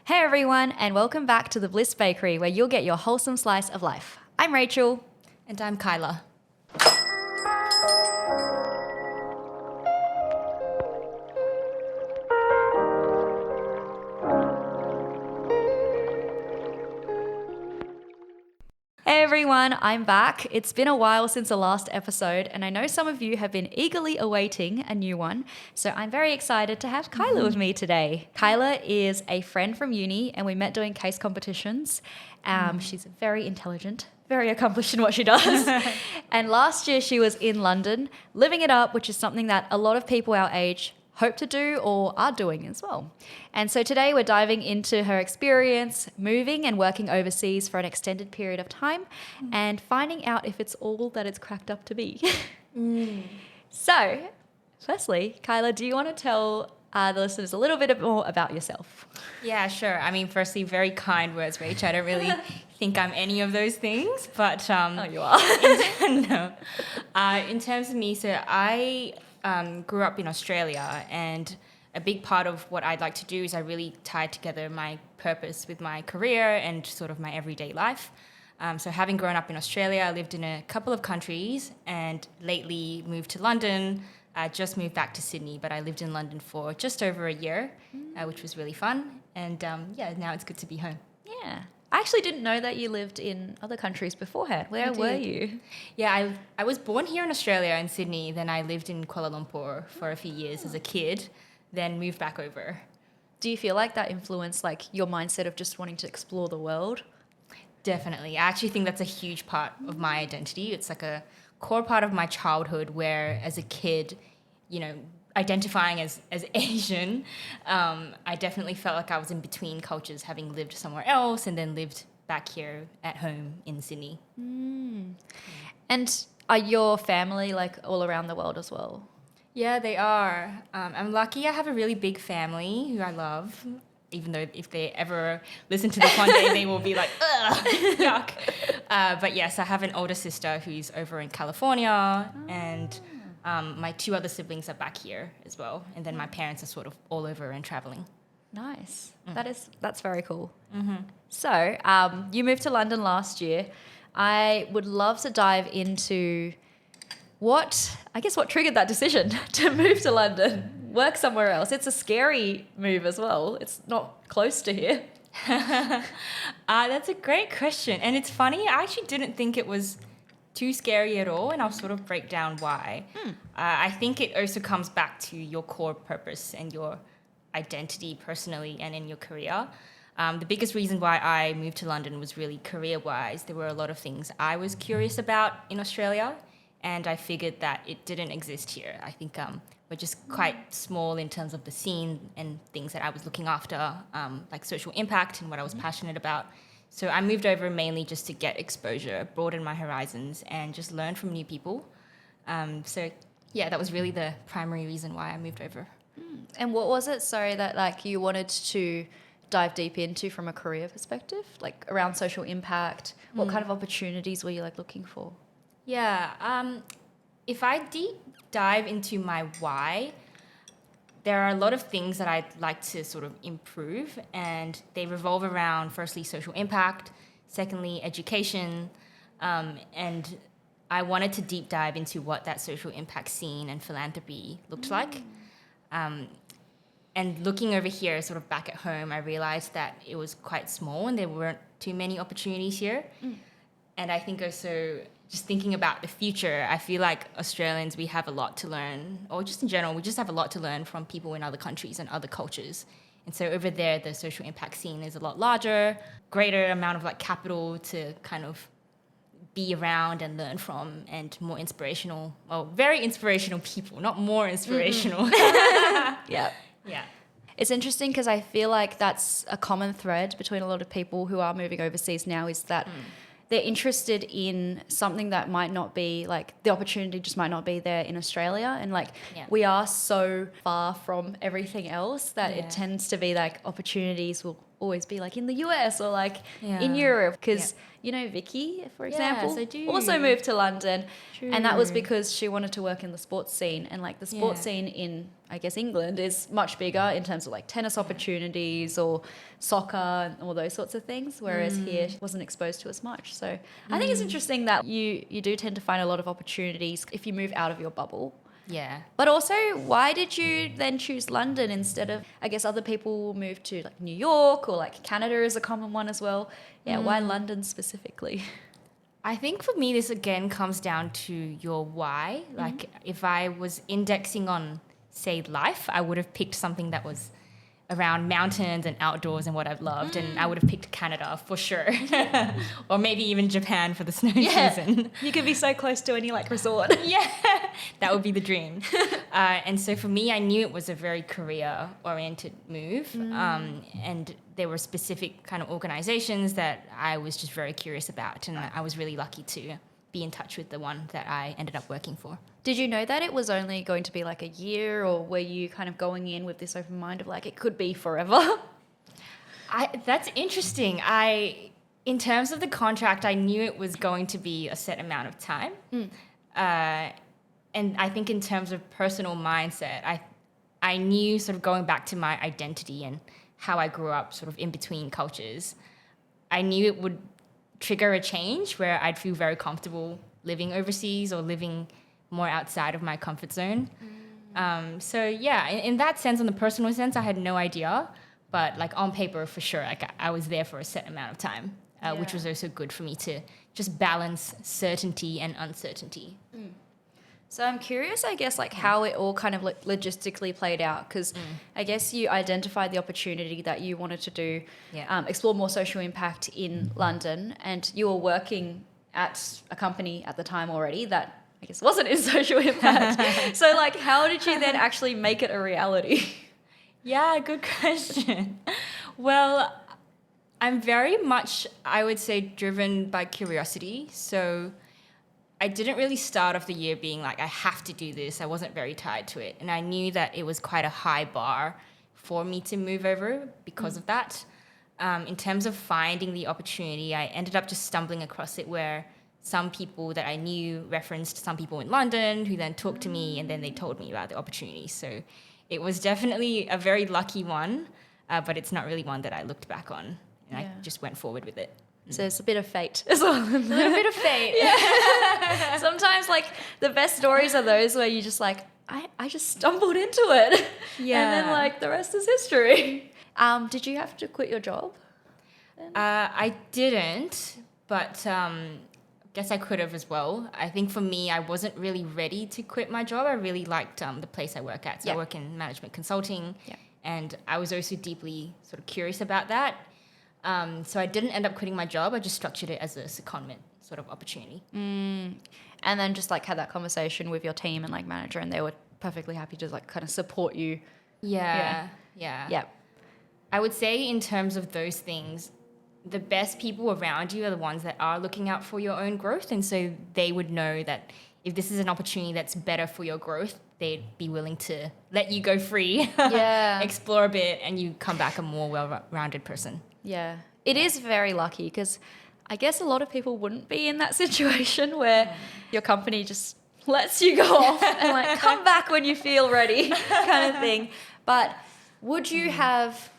Hey everyone, and welcome back to the Bliss Bakery, where you'll get your wholesome slice of life. I'm Rachel. And I'm Kyla. Hey everyone, I'm back. It's been a while since the last episode, and I know some of you have been eagerly awaiting a new one, so I'm very excited to have Kyla with me today. Kyla is a friend from uni, and we met doing case competitions. She's very intelligent, very accomplished in what she does. And last year she was in London, living it up, which is something that a lot of people our age hope to do or are doing as well. And so today we're diving into her experience moving and working overseas for an extended period of time and finding out if it's all that it's cracked up to be. So, firstly, Kyla, do you want to tell the listeners a little bit more about yourself? Yeah, sure. I mean, firstly, very kind words, Rach. I don't really think I'm any of those things, but Oh, you are. no. In terms of me, so I grew up in Australia, and a big part of what I'd like to do is I really tied together my purpose with my career and sort of my everyday life. So having grown up in Australia, I lived in a couple of countries and lately moved to London. I just moved back to Sydney, but I lived in London for just over a year, which was really fun. And now it's good to be home. Yeah. I actually didn't know that you lived in other countries beforehand. Where were you? Yeah, I was born here in Australia, in Sydney. Then I lived in Kuala Lumpur for a few years as a kid, then moved back over. Do you feel like that influenced like your mindset of just wanting to explore the world? Definitely. I actually think that's a huge part of my identity. It's like a core part of my childhood where as a kid, identifying as Asian, I definitely felt like I was in between cultures, having lived somewhere else and then lived back here at home in Sydney. And are your family like all around the world as well? Yeah, they are. I'm lucky I have a really big family who I love, even though if they ever listen to this one day, they will be like, ugh, yuck. But yes, I have an older sister who's over in California, and my two other siblings are back here as well. And then my parents are sort of all over and traveling. Nice. That's very cool. So you moved to London last year. I would love to dive into what triggered that decision to move to London, work somewhere else. It's a scary move as well. It's not close to here. That's a great question. And it's funny, I actually didn't think it was too scary at all, and I'll sort of break down why. I think it also comes back to your core purpose and your identity personally and in your career. The biggest reason why I moved to London was really career-wise. There were a lot of things I was curious about in Australia, and I figured that it didn't exist here. I think we're just quite small in terms of the scene and things that I was looking after, like social impact and what I was passionate about. So I moved over mainly just to get exposure, broaden my horizons, and just learn from new people. That was really the primary reason why I moved over. And what was it, that like you wanted to dive deep into from a career perspective, like around social impact? What kind of opportunities were you like looking for? Yeah, if I deep dive into my why, there are a lot of things that I'd like to sort of improve, and they revolve around, firstly, social impact, secondly, education, and I wanted to deep dive into what that social impact scene and philanthropy looked like. And looking over here, sort of back at home, I realized that it was quite small and there weren't too many opportunities here. And I think also just thinking about the future, I feel like Australians, we have a lot to learn, or just in general, we just have a lot to learn from people in other countries and other cultures. And so over there, the social impact scene is a lot larger, greater amount of like capital to kind of be around and learn from, and more inspirational, very inspirational people, not more inspirational. Yeah. Yeah. It's interesting because I feel like that's a common thread between a lot of people who are moving overseas now, is that they're interested in something that might not be like, the opportunity just might not be there in Australia. And like, we are so far from everything else that it tends to be like opportunities will always be like in the US or like Yeah. in Europe because you know Vicky, for example, Yes, I do. also moved to London, and that was True. because she wanted to work in the sports scene, and like the sports scene in I guess England is much bigger in terms of like tennis opportunities or soccer and all those sorts of things, whereas here she wasn't exposed to as much. So I think it's interesting that you do tend to find a lot of opportunities if you move out of your bubble. Yeah. But also, why did you then choose London instead of, I guess other people move to like New York or like Canada is a common one as well. Yeah, why London specifically? I think for me, this again comes down to your why. Like if I was indexing on, say, life, I would have picked something that was around mountains and outdoors and what I've loved. And I would have picked Canada for sure. Or maybe even Japan for the snow season. You could be so close to any like resort. Yeah, that would be the dream. And so for me, I knew it was a very career-oriented move. And there were specific kind of organizations that I was just very curious about. And I was really lucky to be in touch with the one that I ended up working for. Did you know that it was only going to be like a year, or were you kind of going in with this open mind of like it could be forever? That's interesting. In terms of the contract, I knew it was going to be a set amount of time. And I think in terms of personal mindset, I knew sort of going back to my identity and how I grew up sort of in between cultures, I knew it would trigger a change where I'd feel very comfortable living overseas or living more outside of my comfort zone. So yeah, in that sense, on the personal sense, I had no idea, but like on paper for sure, like I was there for a set amount of time, which was also good for me to just balance certainty and uncertainty. So I'm curious, I guess, like how it all kind of logistically played out, because I guess you identified the opportunity that you wanted to do, explore more social impact in London, and you were working at a company at the time already that I guess wasn't in social impact. So like, how did you then actually make it a reality? Yeah, good question. Well, I'm very much, I would say, driven by curiosity. So I didn't really start off the year being like, I have to do this. I wasn't very tied to it. And I knew that it was quite a high bar for me to move over because of that. In terms of finding the opportunity, I ended up just stumbling across it where some people that I knew referenced some people in London who then talked to me and then they told me about the opportunity. So it was definitely a very lucky one, but it's not really one that I looked back on. And I just went forward with it. So it's a bit of fate as well. A little bit of fate. Yeah. Sometimes like the best stories are those where you just like, I just stumbled into it. Yeah. And then like the rest is history. Did you have to quit your job? I didn't, but guess I could have as well. I think for me, I wasn't really ready to quit my job. I really liked the place I work at. So I work in management consulting, and I was also deeply sort of curious about that. So I didn't end up quitting my job. I just structured it as a secondment sort of opportunity. And then just like had that conversation with your team and like manager, and they were perfectly happy to like kind of support you. Yeah. I would say in terms of those things, the best people around you are the ones that are looking out for your own growth. And so they would know that if this is an opportunity that's better for your growth, they'd be willing to let you go free, explore a bit, and you come back a more well-rounded person. Yeah, it is very lucky because I guess a lot of people wouldn't be in that situation where your company just lets you go off and like come back when you feel ready kind of thing. But would you have,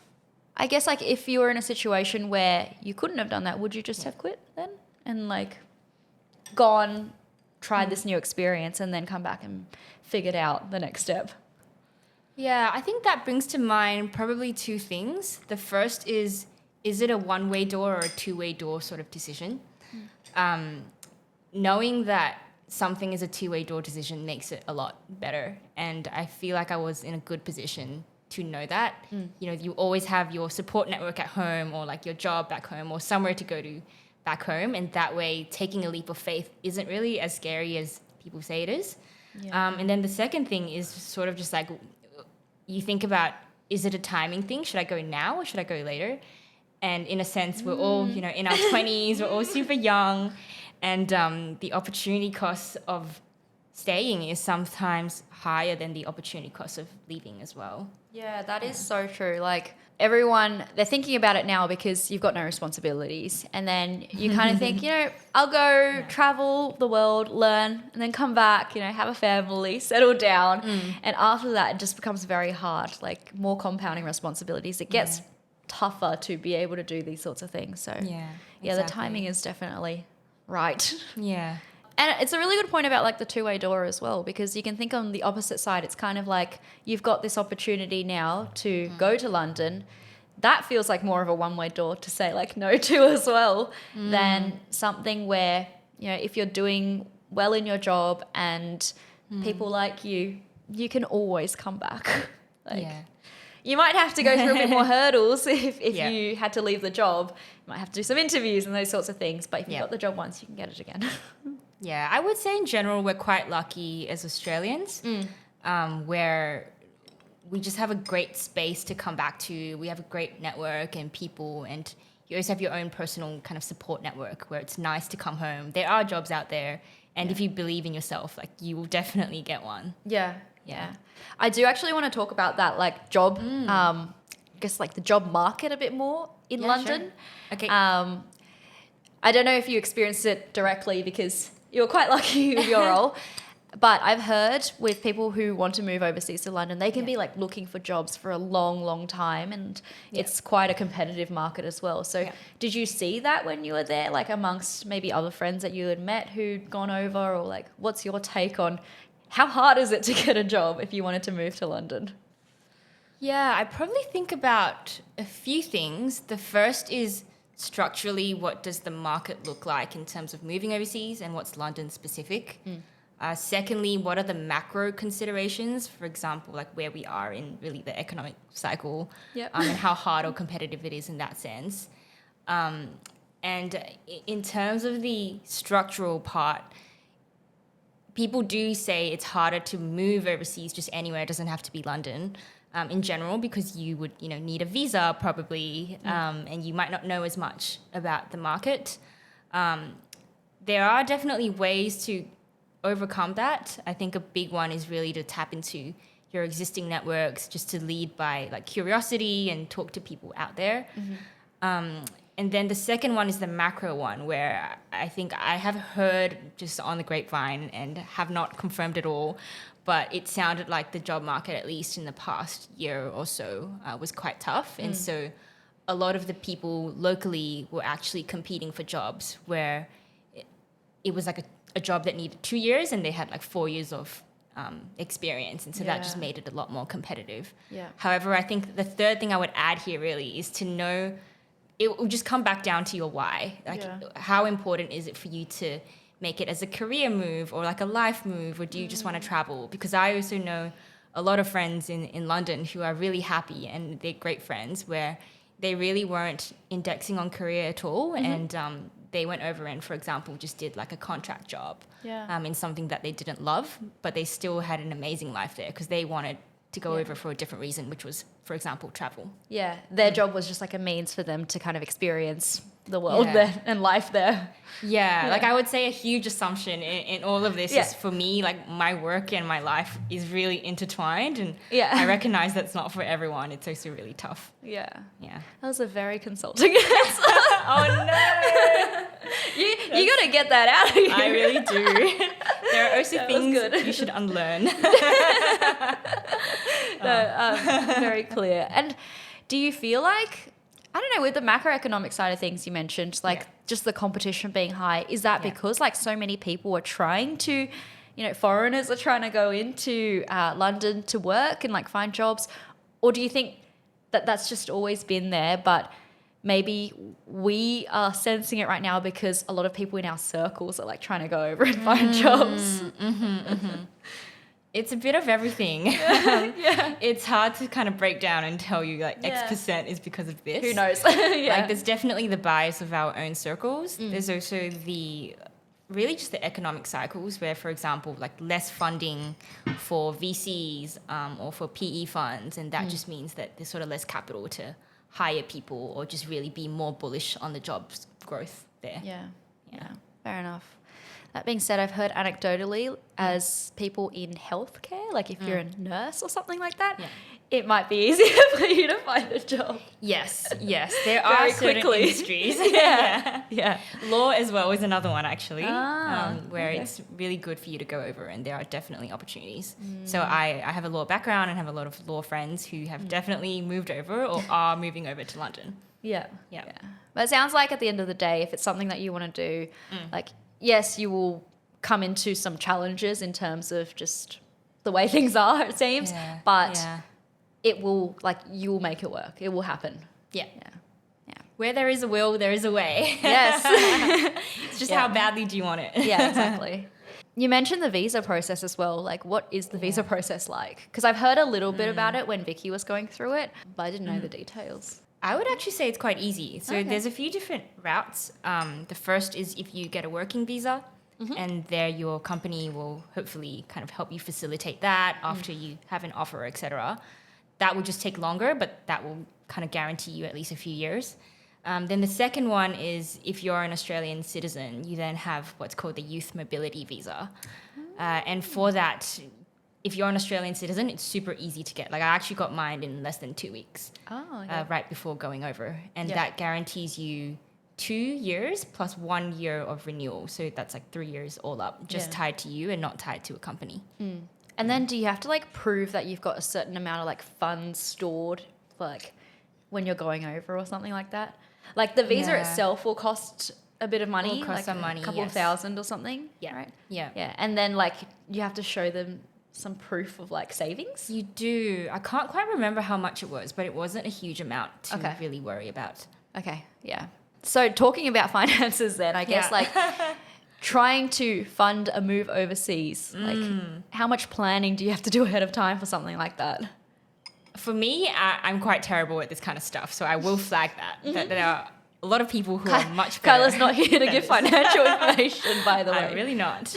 I guess like if you were in a situation where you couldn't have done that, would you just have quit then and like gone, tried this new experience and then come back and figured out the next step? Yeah, I think that brings to mind probably two things. The first is it a one-way door or a two-way door sort of decision? Knowing that something is a two-way door decision makes it a lot better. And I feel like I was in a good position to know that. You know, you always have your support network at home or like your job back home or somewhere to go to back home. And that way, taking a leap of faith isn't really as scary as people say it is. Yeah. And then the second thing is sort of just like, you think about, is it a timing thing? Should I go now or should I go later? And in a sense, we're all, you know, in our 20s, we're all super young. And the opportunity cost of staying is sometimes higher than the opportunity cost of leaving as well. Yeah, that is so true. Like, everyone, they're thinking about it now because you've got no responsibilities. And then you kind of think, I'll go travel the world, learn, and then come back, have a family, settle down. And after that, it just becomes very hard, like more compounding responsibilities. It gets tougher to be able to do these sorts of things. So the timing is definitely right. Yeah. And it's a really good point about like the two-way door as well, because you can think on the opposite side. It's kind of like you've got this opportunity now to go to London. That feels like more of a one-way door to say like no to as well than something where, if you're doing well in your job and people like you, you can always come back. You might have to go through a bit more hurdles if you had to leave the job. You might have to do some interviews and those sorts of things. But if you've got the job once, you can get it again. Yeah, I would say in general we're quite lucky as Australians, where we just have a great space to come back to. We have a great network and people, and you always have your own personal kind of support network where it's nice to come home. There are jobs out there, and if you believe in yourself, like you will definitely get one. Yeah. I do actually want to talk about that like job, I guess like the job market a bit more in London. Sure. Okay. I don't know if you experienced it directly because you were quite lucky with your role, but I've heard with people who want to move overseas to London, they can be like looking for jobs for a long, long time, and it's quite a competitive market as well. So did you see that when you were there, like amongst maybe other friends that you had met who'd gone over, or like what's your take on how hard is it to get a job if you wanted to move to London? Yeah, I probably think about a few things. The first is structurally, what does the market look like in terms of moving overseas and what's London specific? Secondly, what are the macro considerations? For example, like where we are in really the economic cycle and how hard or competitive it is in that sense. And in terms of the structural part, people do say it's harder to move overseas just anywhere. It doesn't have to be London. In general, because you would, need a visa probably, and you might not know as much about the market. There are definitely ways to overcome that. I think a big one is really to tap into your existing networks, just to lead by like curiosity and talk to people out there. And then the second one is the macro one, where I think I have heard just on the grapevine and have not confirmed at all, but it sounded like the job market, at least in the past year or so, was quite tough. And so a lot of the people locally were actually competing for jobs where it was like a job that needed 2 years and they had like 4 years of experience. And so that just made it a lot more competitive. However, I think the third thing I would add here really is to know, it will just come back down to your why. Like how important is it for you to make it as a career move or like a life move, or do you just want to travel? Because I also know a lot of friends in London who are really happy, and they're great friends, where they really weren't indexing on career at all. And they went over and, for example, just did like a contract job in something that they didn't love, but they still had an amazing life there because they wanted to go over for a different reason, which was, for example, travel. Yeah, their job was just like a means for them to kind of experience the world there and life there. Like I would say a huge assumption in all of this is, for me, like my work and my life is really intertwined, and I recognize that's not for everyone. It's also really tough. That was a very consulting answer. Oh no. You got to get that out of you. I really do. There are also things you should unlearn. Very clear. And do you feel like, I don't know, with the macroeconomic side of things you mentioned, like just the competition being high, is that because like so many people are trying to, foreigners are trying to go into London to work and like find jobs? Or do you think that that's just always been there, but maybe we are sensing it right now because a lot of people in our circles are like trying to go over and find jobs? It's a bit of everything. It's hard to kind of break down and tell you like X% is because of this. Who knows? Like there's definitely the bias of our own circles. There's also really just the economic cycles where, for example, like less funding for VCs or for PE funds, and that just means that there's sort of less capital to hire people or just really be more bullish on the jobs growth there. Yeah. Fair enough. That being said, I've heard anecdotally as people in healthcare, like if you're a nurse or something like that, it might be easier for you to find a job. Yes, there are Very certain quickly. industries. Yeah. Law as well is another one actually, where Okay. it's really good for you to go over, and there are definitely opportunities. So I have a law background and have a lot of law friends who have definitely moved over or are moving over to London. Yeah. Yeah. But it sounds like at the end of the day, if it's something that you want to do, like, yes, you will come into some challenges in terms of just the way things are, it seems, but it will, like, you will make it work. It will happen. Yeah. Yeah. Where there is a will, there is a way. Yes. It's just how badly do you want it? Yeah, exactly. You mentioned the visa process as well. Like, what is the visa process like? Because I've heard a little bit about it when Vicky was going through it, but I didn't know the details. I would actually say it's quite easy. So Okay. there's a few different routes. The first is if you get a working visa, and there your company will hopefully kind of help you facilitate that after you have an offer, etc. That will just take longer, but that will kind of guarantee you at least a few years. Then the second one is if you're an Australian citizen, you then have what's called the Youth Mobility Visa. And for that, if you're an Australian citizen, it's super easy to get. Like, I actually got mine in less than 2 weeks, Oh, okay. right before going over. And Yeah. that guarantees you 2 years plus 1 year of renewal. So that's like 3 years all up, just tied to you and not tied to a company. And then do you have to, like, prove that you've got a certain amount of, like, funds stored, like, when you're going over or something like that? Like, the visa Yeah. itself will cost a bit of money, Will cost like some a money, couple of yes. thousand or something. Yeah. Right? Yeah. Yeah. And then, like, you have to show them some proof of, like, savings. You do. I can't quite remember how much it was, but it wasn't a huge amount to Okay. really worry about. Okay. Yeah. So talking about finances then, I guess, like, trying to fund a move overseas, like, how much planning do you have to do ahead of time for something like that? For me, I'm quite terrible at this kind of stuff, so I will flag that. That there are a lot of people who are much better. Kyla's not here to than give this. financial information, by the way. I'm really not.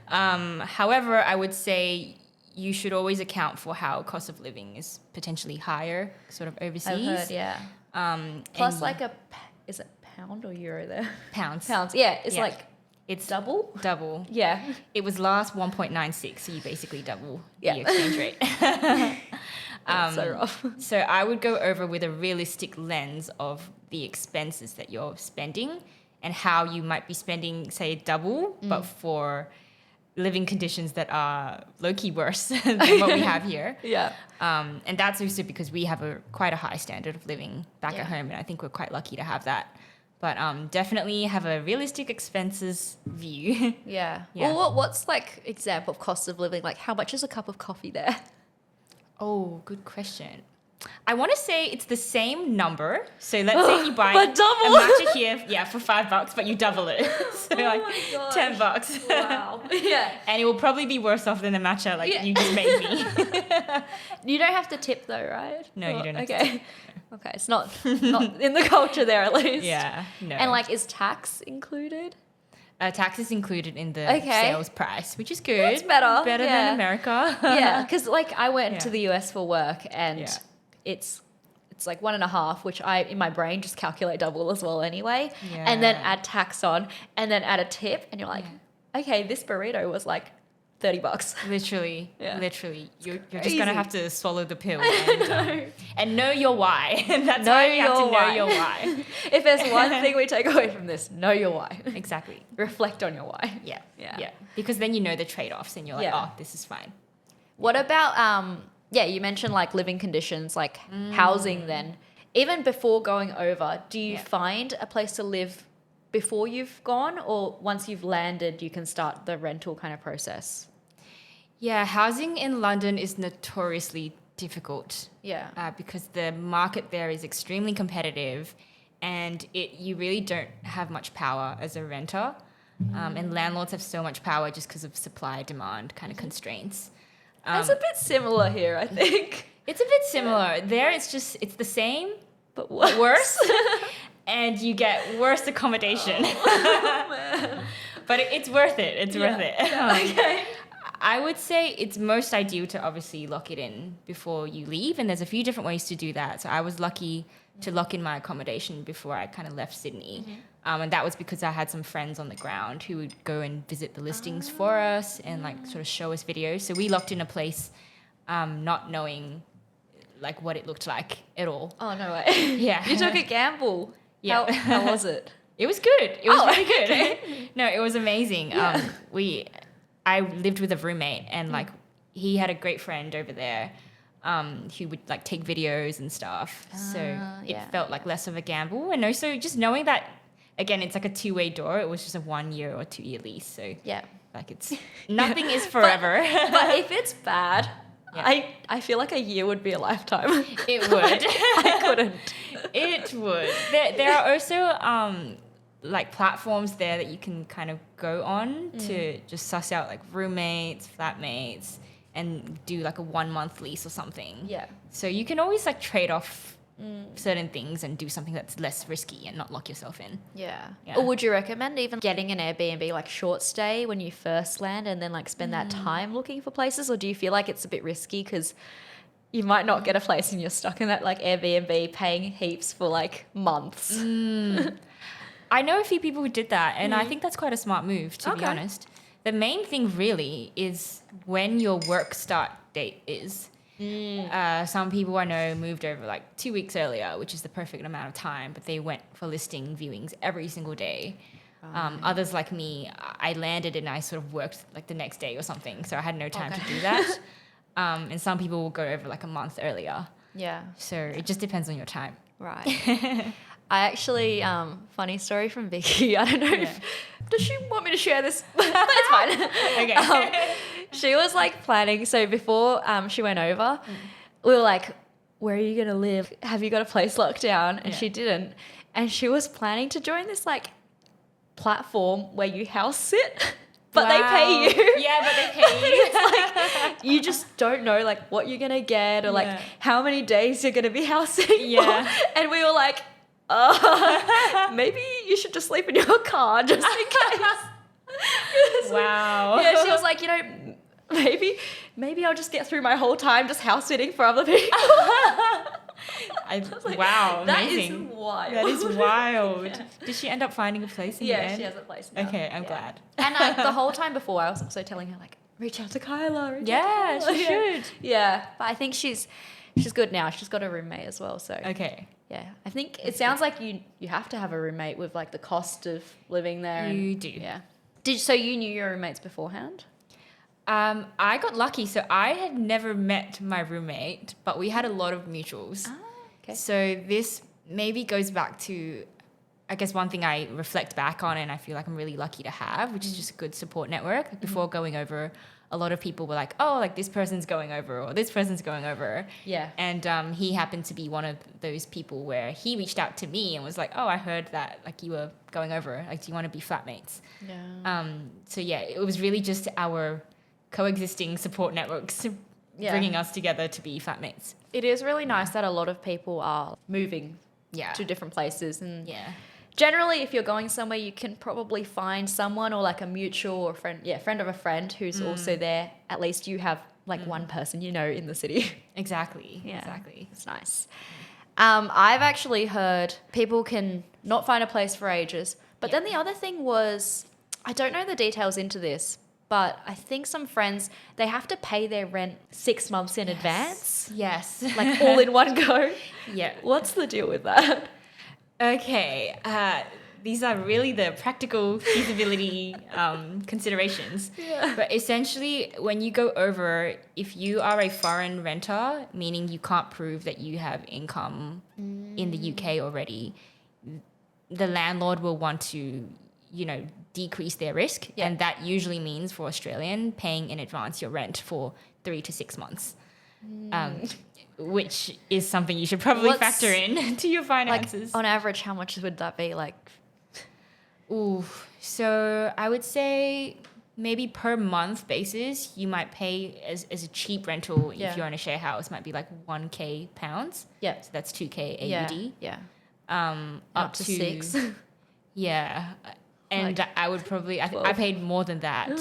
However, I would say you should always account for how cost of living is potentially higher, sort of overseas. I've heard, yeah. Plus, and like, is it pound or euro there? pounds. Pounds, yeah. It's Yeah. like It's double. double. Yeah. It was last 1.96, so you basically double Yeah. the exchange rate. That's so rough. So I would go over with a realistic lens of the expenses that you're spending and how you might be spending, say, double, but for living conditions that are low-key worse than what we have here. Yeah. And that's also because we have quite a high standard of living back Yeah. at home, and I think we're quite lucky to have that. But definitely have a realistic expenses view. Yeah. Yeah. Well, what's, like, example of cost of living? Like, how much is a cup of coffee there? Oh, good question. I want to say it's the same number. So let's say you buy But double. a matcha here, for $5, but you double it. So like my gosh. $10. Wow. Yeah. And it will probably be worse off than the matcha like Yeah. you just made me. You don't have to tip though, right? No, you don't have to okay. Okay, it's not in the culture there at least. Yeah, no. And, like, is tax included? Tax is included in the Okay. sales price, which is good. That's better, Better yeah. than America. Yeah, because, like, I went Yeah. to the US for work, and Yeah. it's like 1.5, which I in my brain just calculate double as well anyway, and then Yeah. add tax on, and then add a tip, and you're like, okay, this burrito was like $30. Literally, Yeah. literally. You're just crazy. going to have to swallow the pill and know your why. That's Know why you have to your know why. your why. If there's one thing we take away from this, know your why. Exactly. Reflect on your why. Yeah. Yeah. Because then you know the trade-offs and you're like, Yeah. oh, this is fine. What about you mentioned, like, living conditions, like housing then. Even before going over, do you Yeah. find a place to live before you've gone, or once you've landed you can start the rental kind of process? Yeah, housing in London is notoriously difficult Yeah. because the market there is extremely competitive and you really don't have much power as a renter. And landlords have so much power just because of supply demand kind of constraints. It's a bit similar here, I think. It's a bit similar. There it's the same, But but worse. And you get worse accommodation. But it's worth it. It's worth it. Okay. I would say it's most ideal to obviously lock it in before you leave, and there's a few different ways to do that. So I was lucky to lock in my accommodation before I kind of left Sydney. And that was because I had some friends on the ground who would go and visit the listings for us and like sort of show us videos. So we locked in a place not knowing like what it looked like at all. Oh, no way. Yeah. You took a gamble. Yeah. How was it? It was good. It was really good. Okay. No, it was amazing. Yeah. I lived with a roommate, and like he had a great friend over there who would like take videos and stuff. So it felt like less of a gamble, and also just knowing that again, it's like a two-way door. It was just a 1 year or 2 year lease. So Yeah. like it's nothing is forever. But if it's bad, Yeah. I feel like a year would be a lifetime. It would. I couldn't. It would. There are also like platforms there that you can kind of go on to just suss out like roommates, flatmates, and do like a 1 month lease or something. Yeah. So you can always like trade off certain things and do something that's less risky and not lock yourself in. Yeah. Yeah. Or would you recommend even getting an Airbnb like short stay when you first land and then like spend that time looking for places? Or do you feel like it's a bit risky because you might not get a place and you're stuck in that like Airbnb paying heaps for like months? I know a few people who did that, and I think that's quite a smart move, to be honest. The main thing really is when your work start date is. Some people I know moved over like 2 weeks earlier, which is the perfect amount of time, but they went for listing viewings every single day. Others like me, I landed and I sort of worked like the next day or something, so I had no time to do that. And some people will go over like a month earlier. Yeah. So it just depends on your time. Right. I actually, funny story from Vicky. I don't know if, does she want me to share this? But it's fine. Okay. She was like planning. So before she went over, we were like, where are you going to live? Have you got a place locked down? And she didn't. And she was planning to join this like platform where you house sit. But they pay you. Yeah, but they pay you. It's like you just don't know like what you're gonna get or like how many days you're gonna be house sitting for. And we were like, maybe you should just sleep in your car just in case. Wow. Yeah, she was like, maybe I'll just get through my whole time just house sitting for other people. Wow, that amazing. is wild. That is wild. Did she end up finding a place in the end? She has a place now. Okay, I'm glad. And the whole time before, I was also telling her like, reach out to Kyla. Yeah, she should. Yeah, but I think she's good now. She's got a roommate as well, so Okay. yeah. I think it sounds like you have to have a roommate with like the cost of living there. You do. Yeah. So you knew your roommates beforehand? I got lucky. So I had never met my roommate, but we had a lot of mutuals. Okay. So this maybe goes back to, I guess, one thing I reflect back on and I feel like I'm really lucky to have, which is just a good support network. Like before going over, a lot of people were like, oh, like this person's going over or this person's going over. Yeah. And he happened to be one of those people where he reached out to me and was like, oh, I heard that like you were going over. Like, do you want to be flatmates? Yeah. So yeah, it was really just our coexisting support networks bringing us together to be flatmates. It is really nice that a lot of people are moving Yeah. to different places. And Yeah. generally, if you're going somewhere, you can probably find someone or like a mutual or friend of a friend who's also there. At least you have like one person you know in the city. Exactly. Yeah. Exactly. It's nice. I've actually heard people can not find a place for ages. But then the other thing was, I don't know the details into this, but I think some friends, they have to pay their rent 6 months in advance. Yes. Like all in one go. Yeah. What's the deal with that? Okay. These are really the practical feasibility considerations. Yeah. But essentially, when you go over, if you are a foreign renter, meaning you can't prove that you have income in the UK already, the landlord will want to, decrease their risk. Yeah. And that usually means for Australian, paying in advance your rent for 3 to 6 months. Which is something you should probably factor in to your finances. Like on average, how much would that be? Like, Ooh, so I would say maybe per month basis, you might pay as a cheap rental if you're in a share house, might be like 1K pounds. Yeah. So that's 2K AUD. Yeah. Up to to 6. Yeah. And Like I would probably, I paid more than that.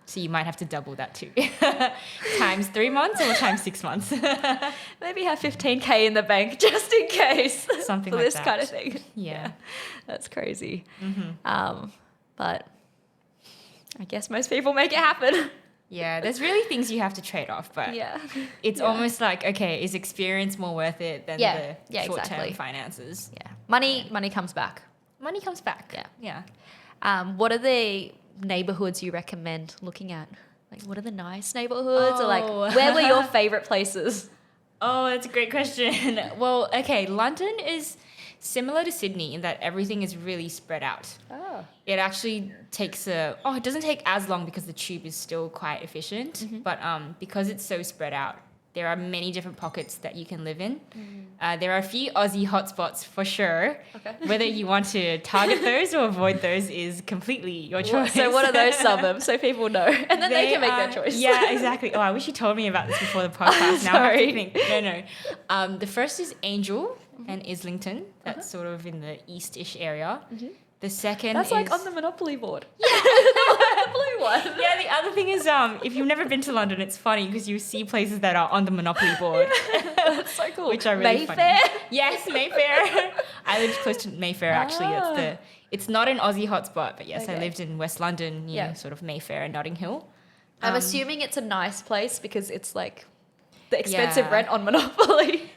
So you might have to double that too. Times 3 months or times 6 months. Maybe have 15K in the bank just in case. Something for like this that. kind of thing. Yeah. That's crazy. But I guess most people make it happen. Yeah, there's really things you have to trade off, but Yeah. it's Yeah. almost like, okay, is experience more worth it than Yeah. the Yeah, short-term exactly. finances? Yeah. Money comes back. Money comes back. Yeah. Yeah. What are the neighborhoods you recommend looking at? Like, what are the nice neighborhoods? Or like, Oh. where were your favorite places? Oh, that's a great question. Well, okay, London is similar to Sydney in that everything is really spread out. Oh. It actually takes it doesn't take as long because the tube is still quite efficient, but because it's so spread out, there are many different pockets that you can live in. There are a few Aussie hotspots for sure. Okay. Whether you want to target those or avoid those is completely your choice. So what are those suburbs so people know? And then they can make their choice. Yeah, exactly. Oh, I wish you told me about this before the podcast. Now I have to think. No. The first is Angel and Islington. That's sort of in the east-ish area. The second That's is... like on the Monopoly board. Yeah. The blue one. Yeah, the other thing is, if you've never been to London, it's funny because you see places that are on the Monopoly board. That's so cool. Which are really Mayfair? funny. Yes, Mayfair. I lived close to Mayfair, actually. It's not an Aussie hotspot, but yes, I lived in West London, near sort of Mayfair and Notting Hill. I'm assuming it's a nice place because it's like the expensive rent on Monopoly.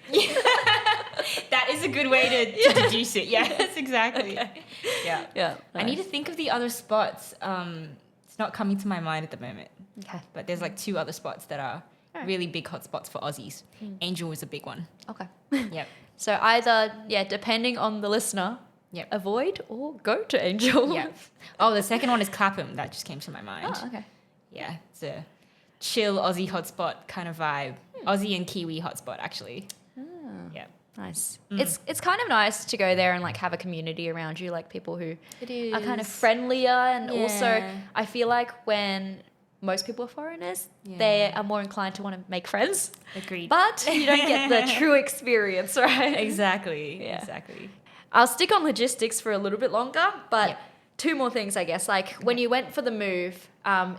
That is a good way to deduce it. Yes, exactly. Okay. Yeah. Yeah. I need to think of the other spots. It's not coming to my mind at the moment. Okay. But there's like 2 other spots that are really big hotspots for Aussies. Angel is a big one. Okay. Yep. So either, depending on the listener, avoid or go to Angel. Yeah. Oh, the second one is Clapham. That just came to my mind. Oh, okay. Yeah, it's a chill Aussie hotspot kind of vibe. Aussie and Kiwi hotspot, actually. Oh, Yeah. nice. It's kind of nice to go there and like have a community around you, like people who It are kind of friendlier, and also Yeah. I feel like when most people are foreigners, they are more inclined to want to make friends, Agreed. but you don't get the true experience, right? Exactly. Yeah. Exactly. I'll stick on logistics for a little bit longer, but Yep. 2 more things, I guess. Like when you went for the move,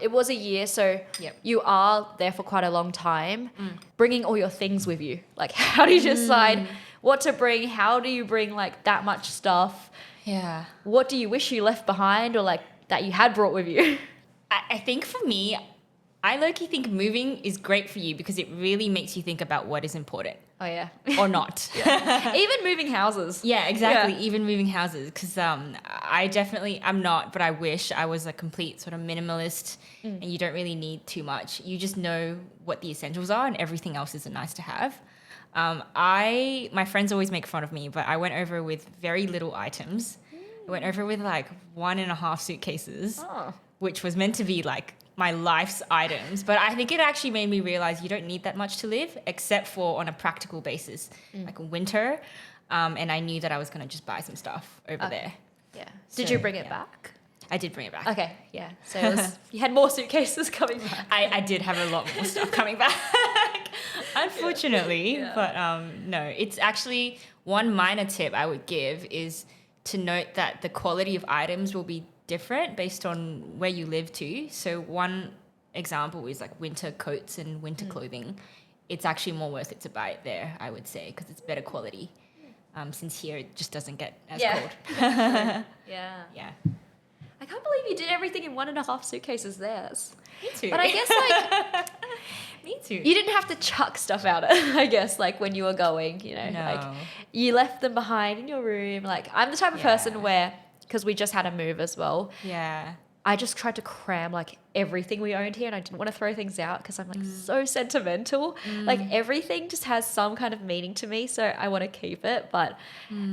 it was a year, so Yep. you are there for quite a long time. Bringing all your things with you, like how do you decide what to bring? How do you bring like that much stuff? Yeah. What do you wish you left behind, or like that you had brought with you? I think for me, I low-key think moving is great for you because it really makes you think about what is important Oh yeah, or not. even moving houses. Yeah, exactly. Yeah. Even moving houses, because I'm not, but I wish I was a complete sort of minimalist, and you don't really need too much. You just know what the essentials are, and everything else is a nice to have. My friends always make fun of me, but I went over with very little items. I went over with like 1.5 suitcases, Oh. which was meant to be like my life's items. But I think it actually made me realize you don't need that much to live, except for on a practical basis, like winter. And I knew that I was going to just buy some stuff over there. Yeah. Did So, you bring it yeah. back? I did bring it back. Okay. Yeah. So it was, you had more suitcases coming back. I did have a lot more stuff coming back, unfortunately. Yeah. But no, it's actually one minor tip I would give is to note that the quality of items will be different based on where you live too. So one example is like winter coats and winter clothing. It's actually more worth it to buy it there, I would say, because it's better quality. Since here it just doesn't get as cold. Yeah. Yeah. I can't believe you did everything in 1.5 suitcases there. Me too. But I guess like Me too. you didn't have to chuck stuff out, I guess, like when you were going, you know, No. like you left them behind in your room. Like I'm the type of person where, because we just had a move as well, Yeah. I just tried to cram like everything we owned here, and I didn't want to throw things out because I'm like so sentimental. Like everything just has some kind of meaning to me, so I want to keep it. But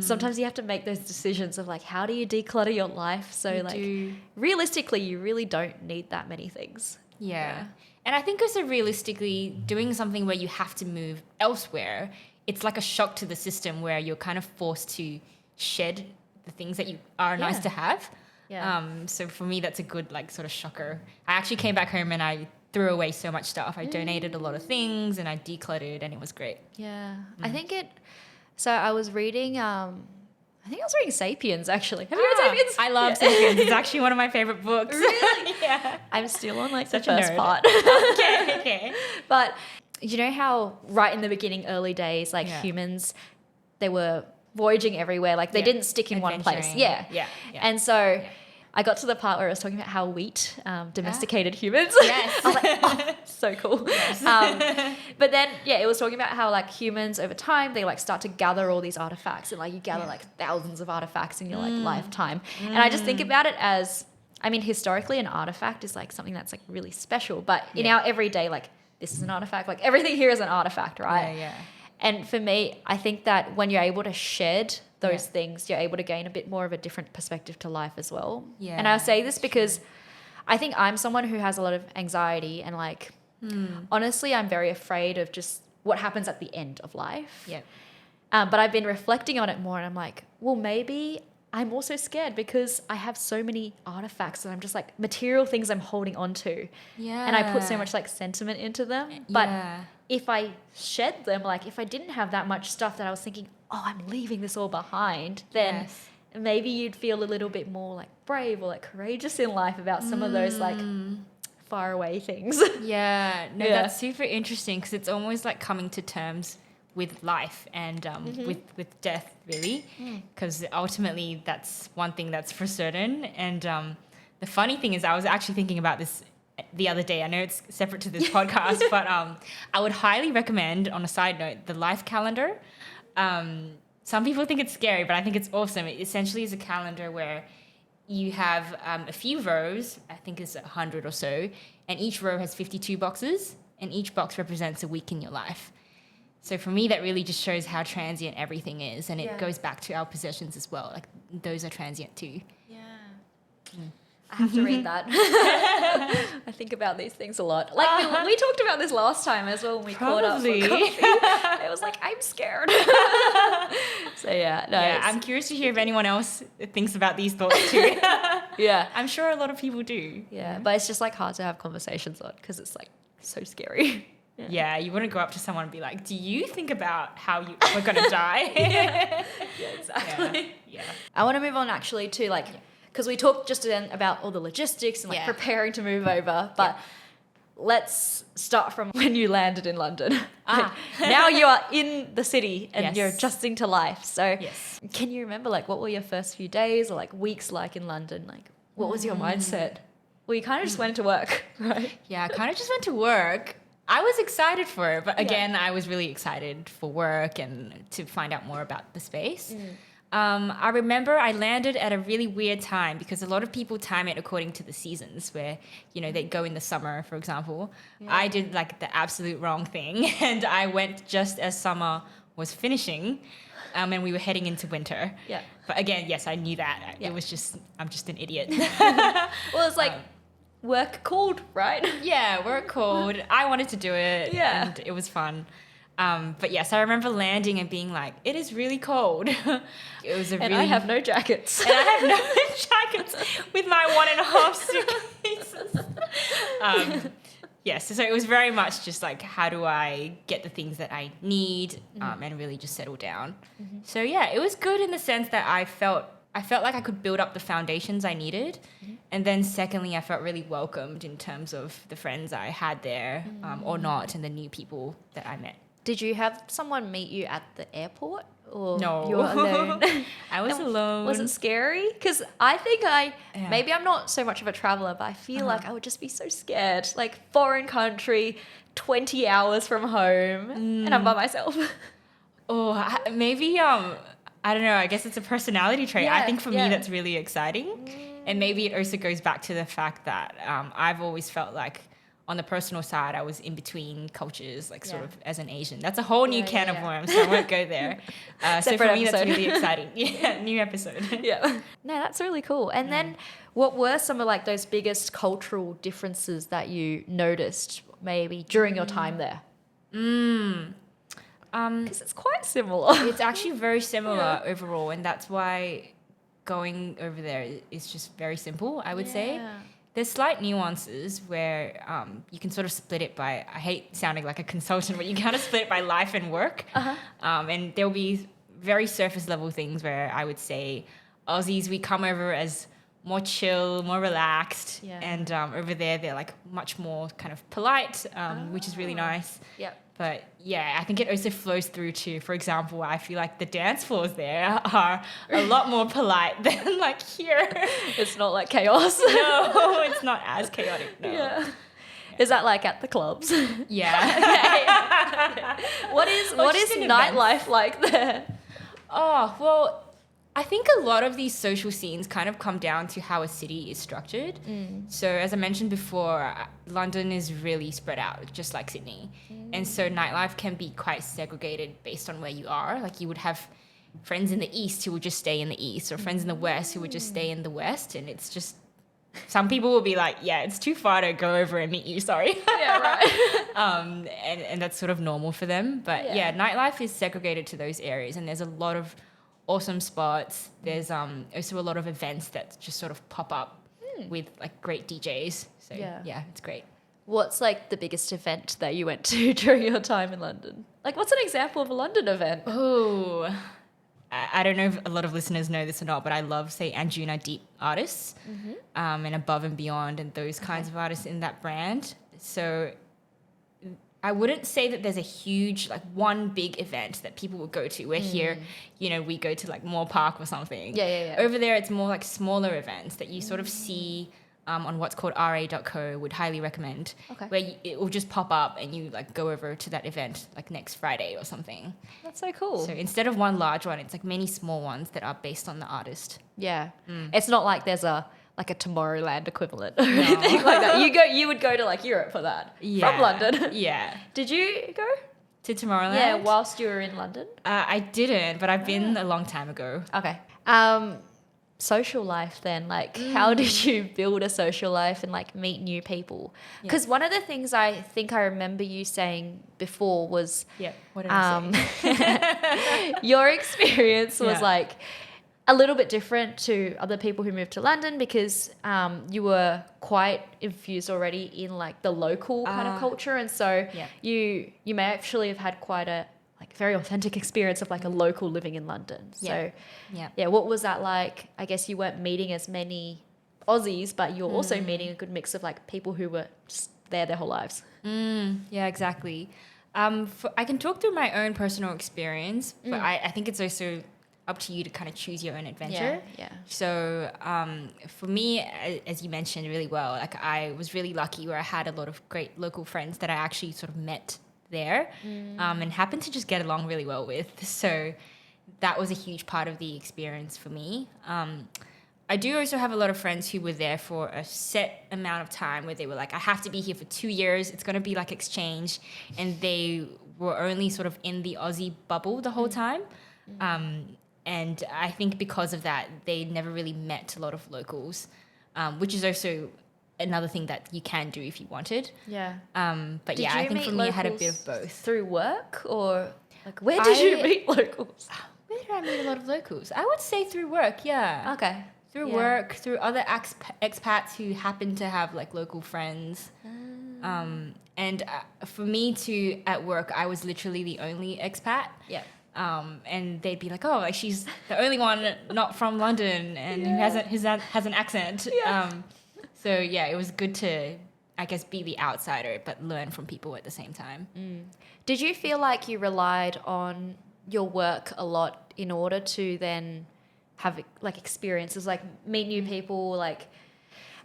sometimes you have to make those decisions of like, how do you declutter your life? So You like do. realistically, you really don't need that many things. Yeah. And I think also realistically, doing something where you have to move elsewhere, it's like a shock to the system where you're kind of forced to shed the things that you are nice Yeah. to have. Yeah. So for me, that's a good like sort of shocker. I actually came back home and I threw away so much stuff. I donated a lot of things and I decluttered, and it was great. Yeah. I think so I was reading, I think I was reading Sapiens actually. Have you read Sapiens? I love Sapiens. It's actually one of my favorite books. Really? Yeah. I'm still on like Such the a first nerd. part. Okay. But you know how right in the beginning, early days, like humans, they were voyaging everywhere. Like they didn't stick in one place. Adventuring. Yeah. Yeah. And so I got to the part where I was talking about how wheat domesticated humans. Yes. I was like, oh, so cool. Yes. But then, yeah, it was talking about how like humans over time, they like start to gather all these artifacts, and like you gather like thousands of artifacts in your like lifetime. And I just think about it as, I mean, historically an artifact is like something that's like really special, but in our everyday, like this is an artifact, like everything here is an artifact, right? Yeah. And for me, I think that when you're able to shed those things, you're able to gain a bit more of a different perspective to life as well. Yeah, And I say this because I think I'm someone who has a lot of anxiety, and like, honestly, I'm very afraid of just what happens at the end of life. Yeah. But I've been reflecting on it more, and I'm like, well, maybe I'm also scared because I have so many artifacts and I'm just like material things I'm holding on to. Yeah. And I put so much like sentiment into them. But if I shed them, like if I didn't have that much stuff that I was thinking, oh, I'm leaving this all behind, then maybe you'd feel a little bit more like brave or like courageous in life about some of those like far away things. Yeah. No, that's super interesting, because it's almost like coming to terms with life and with death, really, because ultimately that's one thing that's for certain. And the funny thing is, I was actually thinking about this the other day. I know it's separate to this podcast, but I would highly recommend, on a side note, the life calendar. Some people think it's scary, but I think it's awesome. It essentially is a calendar where you have a few rows, I think it's 100 or so, and each row has 52 boxes, and each box represents a week in your life. So for me, that really just shows how transient everything is, and it goes back to our possessions as well. Like, those are transient too. Yeah. I have to read that. I think about these things a lot. Like we talked about this last time as well when we caught up for coffee. It was like, I'm scared. So yeah, no. Yeah, I'm curious to hear if anyone else thinks about these thoughts too. Yeah. I'm sure a lot of people do. Yeah, but it's just like hard to have conversations on because it's like so scary. Yeah, you wouldn't go up to someone and be like, do you think about how we're going to die? Yeah, exactly. Yeah. I want to move on actually to like, because we talked just then about all the logistics and like preparing to move over, but let's start from when you landed in London. Now you are in the city and you're adjusting to life. So can you remember like what were your first few days or like weeks like in London? Like what was your mindset? Well, you kind of just went to work, right? Yeah, I kind of just went to work. I was excited for it, but again, I was really excited for work and to find out more about the space. I remember I landed at a really weird time because a lot of people time it according to the seasons where, you know, they go in the summer, for example. I did like the absolute wrong thing and I went just as summer was finishing and we were heading into winter. Yeah. But again, yes, I knew that. It was just, I'm just an idiot. Well, it's like, work called, right? Yeah, work called. I wanted to do it and it was fun. But yes, I remember landing and being like, it is really cold. It was I have no jackets. And I have no jackets with my 1.5 suitcases. Yes, so it was very much just like, how do I get the things that I need and really just settle down. So yeah, it was good in the sense that I felt like I could build up the foundations I needed. And then secondly, I felt really welcomed in terms of the friends I had there or not, and the new people that I met. Did you have someone meet you at the airport? Or no. You were alone? I was alone. Was it scary? Because I think maybe I'm not so much of a traveler, but I feel like I would just be so scared. Like foreign country, 20 hours from home, and I'm by myself. Maybe... I don't know, I guess it's a personality trait. I think for me that's really exciting. And maybe it also goes back to the fact that I've always felt like on the personal side, I was in between cultures, like sort of as an Asian. That's a whole new can of worms, so I won't go there. So for me, that's really exciting. Yeah, new episode. No, that's really cool. And then what were some of like those biggest cultural differences that you noticed maybe during your time there? Because it's quite similar. It's actually very similar overall, and that's why going over there is just very simple, I would say. There's slight nuances where you can sort of split it by, I hate sounding like a consultant, but you kind of split it by life and work. And there'll be very surface level things where I would say Aussies, we come over as more chill, more relaxed. And over there, they're like much more kind of polite, which is really nice. But yeah, I think it also flows through to, for example, I feel like the dance floors there are a lot more polite than like here. It's not like chaos. No, it's not as chaotic. No. Yeah. Is that like at the clubs? Yeah. What is just in nightlife like there? Oh, well, I think a lot of these social scenes kind of come down to how a city is structured. So as I mentioned before, London is really spread out, just like Sydney. And so nightlife can be quite segregated based on where you are. Like you would have friends in the east who would just stay in the east, or friends in the west who would just stay in the west. And it's just, some people will be like, yeah, it's too far to go over and meet you, sorry. Yeah, right. And that's sort of normal for them. But yeah, nightlife is segregated to those areas, and there's a lot of awesome spots. There's also a lot of events that just sort of pop up with like great DJs. So yeah, it's great. What's like the biggest event that you went to during your time in London? Like, what's an example of a London event? Oh, I don't know if a lot of listeners know this or not, but I love, say, Anjuna Deep artists and Above and Beyond and those kinds of artists in that brand. So I wouldn't say that there's a huge, like, one big event that people would go to. Where here, you know, we go to, like, Moore Park or something. Yeah. Over there, it's more like smaller events that you sort of see on what's called ra.co, would highly recommend. Okay. Where it will just pop up and you, like, go over to that event, like, next Friday or something. That's so cool. So instead of one large one, it's, like, many small ones that are based on the artist. Yeah. It's not like there's a Tomorrowland equivalent or anything like that. You would go to like Europe for that from London. Yeah. Did you go To Tomorrowland? Yeah, whilst you were in London. I didn't, but I've been a long time ago. Okay. Social life then, like how did you build a social life and like meet new people? Because one of the things I think I remember you saying before was What did I say? your experience was like a little bit different to other people who moved to London because you were quite infused already in like the local kind of culture, and so you may actually have had quite a like very authentic experience of like a local living in London. So what was that like? I guess you weren't meeting as many Aussies, but you're also meeting a good mix of like people who were just there their whole lives. Yeah, exactly. I can talk through my own personal experience, but I think it's also up to you to kind of choose your own adventure. Yeah. So for me, as you mentioned really well, like I was really lucky where I had a lot of great local friends that I actually sort of met there and happened to just get along really well with. So that was a huge part of the experience for me. I do also have a lot of friends who were there for a set amount of time where they were like, I have to be here for 2 years. It's going to be like exchange. And they were only sort of in the Aussie bubble the whole time. And I think because of that, they never really met a lot of locals, which is also another thing that you can do if you wanted. Yeah. But yeah, I think for me, I had a bit of both. Through work or like where did you meet locals? Where did I meet a lot of locals? I would say through work, yeah. Okay. Through work, through other expats who happen to have like local friends. And for me at work, I was literally the only expat. Yeah. And they'd be like, oh, like she's the only one not from London and who has an accent. Yeah. So yeah, it was good to, I guess, be the outsider, but learn from people at the same time. Did you feel like you relied on your work a lot in order to then have like experiences, like meet new people? Like,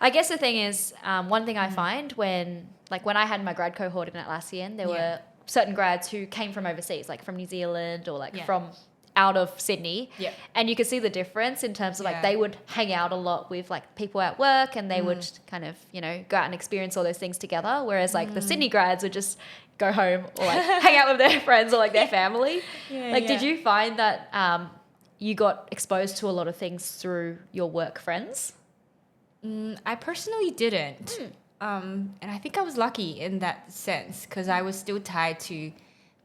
I guess the thing is, one thing I find when I had my grad cohort in Atlassian, there were certain grads who came from overseas, like from New Zealand or like from out of Sydney. Yeah. And you could see the difference in terms of like they would hang out a lot with like people at work and they would kind of, you know, go out and experience all those things together. Whereas like the Sydney grads would just go home or like hang out with their friends or like their family. Did you find that you got exposed to a lot of things through your work friends? I personally didn't. And I think I was lucky in that sense because I was still tied to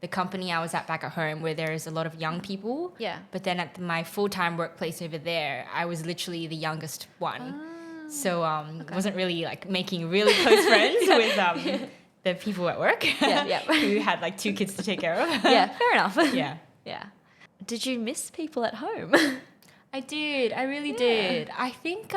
the company I was at back at home where there is a lot of young people. Yeah. But then at my full-time workplace over there, I was literally the youngest one. So wasn't really like making really close friends with the people at work who had like 2 kids to take care of. Yeah, fair enough. Yeah. Did you miss people at home? I did. I really did. I think...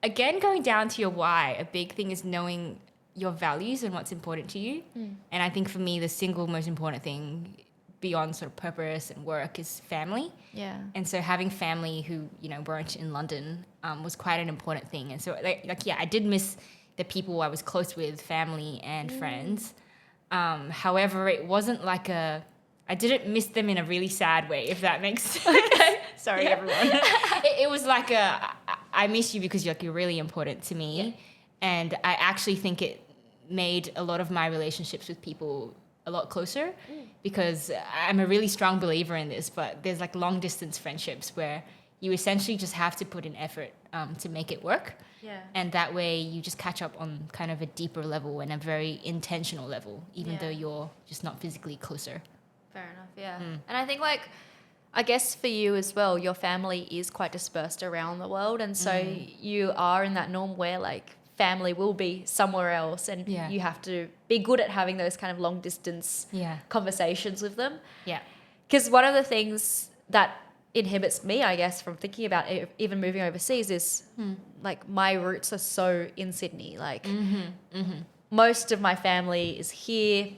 again, going down to your why, a big thing is knowing your values and what's important to you. And I think for me, the single most important thing beyond sort of purpose and work is family. Yeah. And so having family who, you know, weren't in London was quite an important thing. And so I did miss the people I was close with, family and friends. However, it wasn't like I didn't miss them in a really sad way, if that makes sense. Okay. Sorry, everyone. It was like I miss you because you're really important to me. Yeah. And I actually think it made a lot of my relationships with people a lot closer because I'm a really strong believer in this, but there's like long distance friendships where you essentially just have to put in effort to make it work. Yeah. And that way you just catch up on kind of a deeper level and a very intentional level, even though you're just not physically closer. Fair enough, yeah. And I think like, I guess for you as well, your family is quite dispersed around the world. And so you are in that norm where like family will be somewhere else and you have to be good at having those kind of long distance conversations with them. Yeah. Because one of the things that inhibits me, I guess, from thinking about even moving overseas is like my roots are so in Sydney. Like most of my family is here.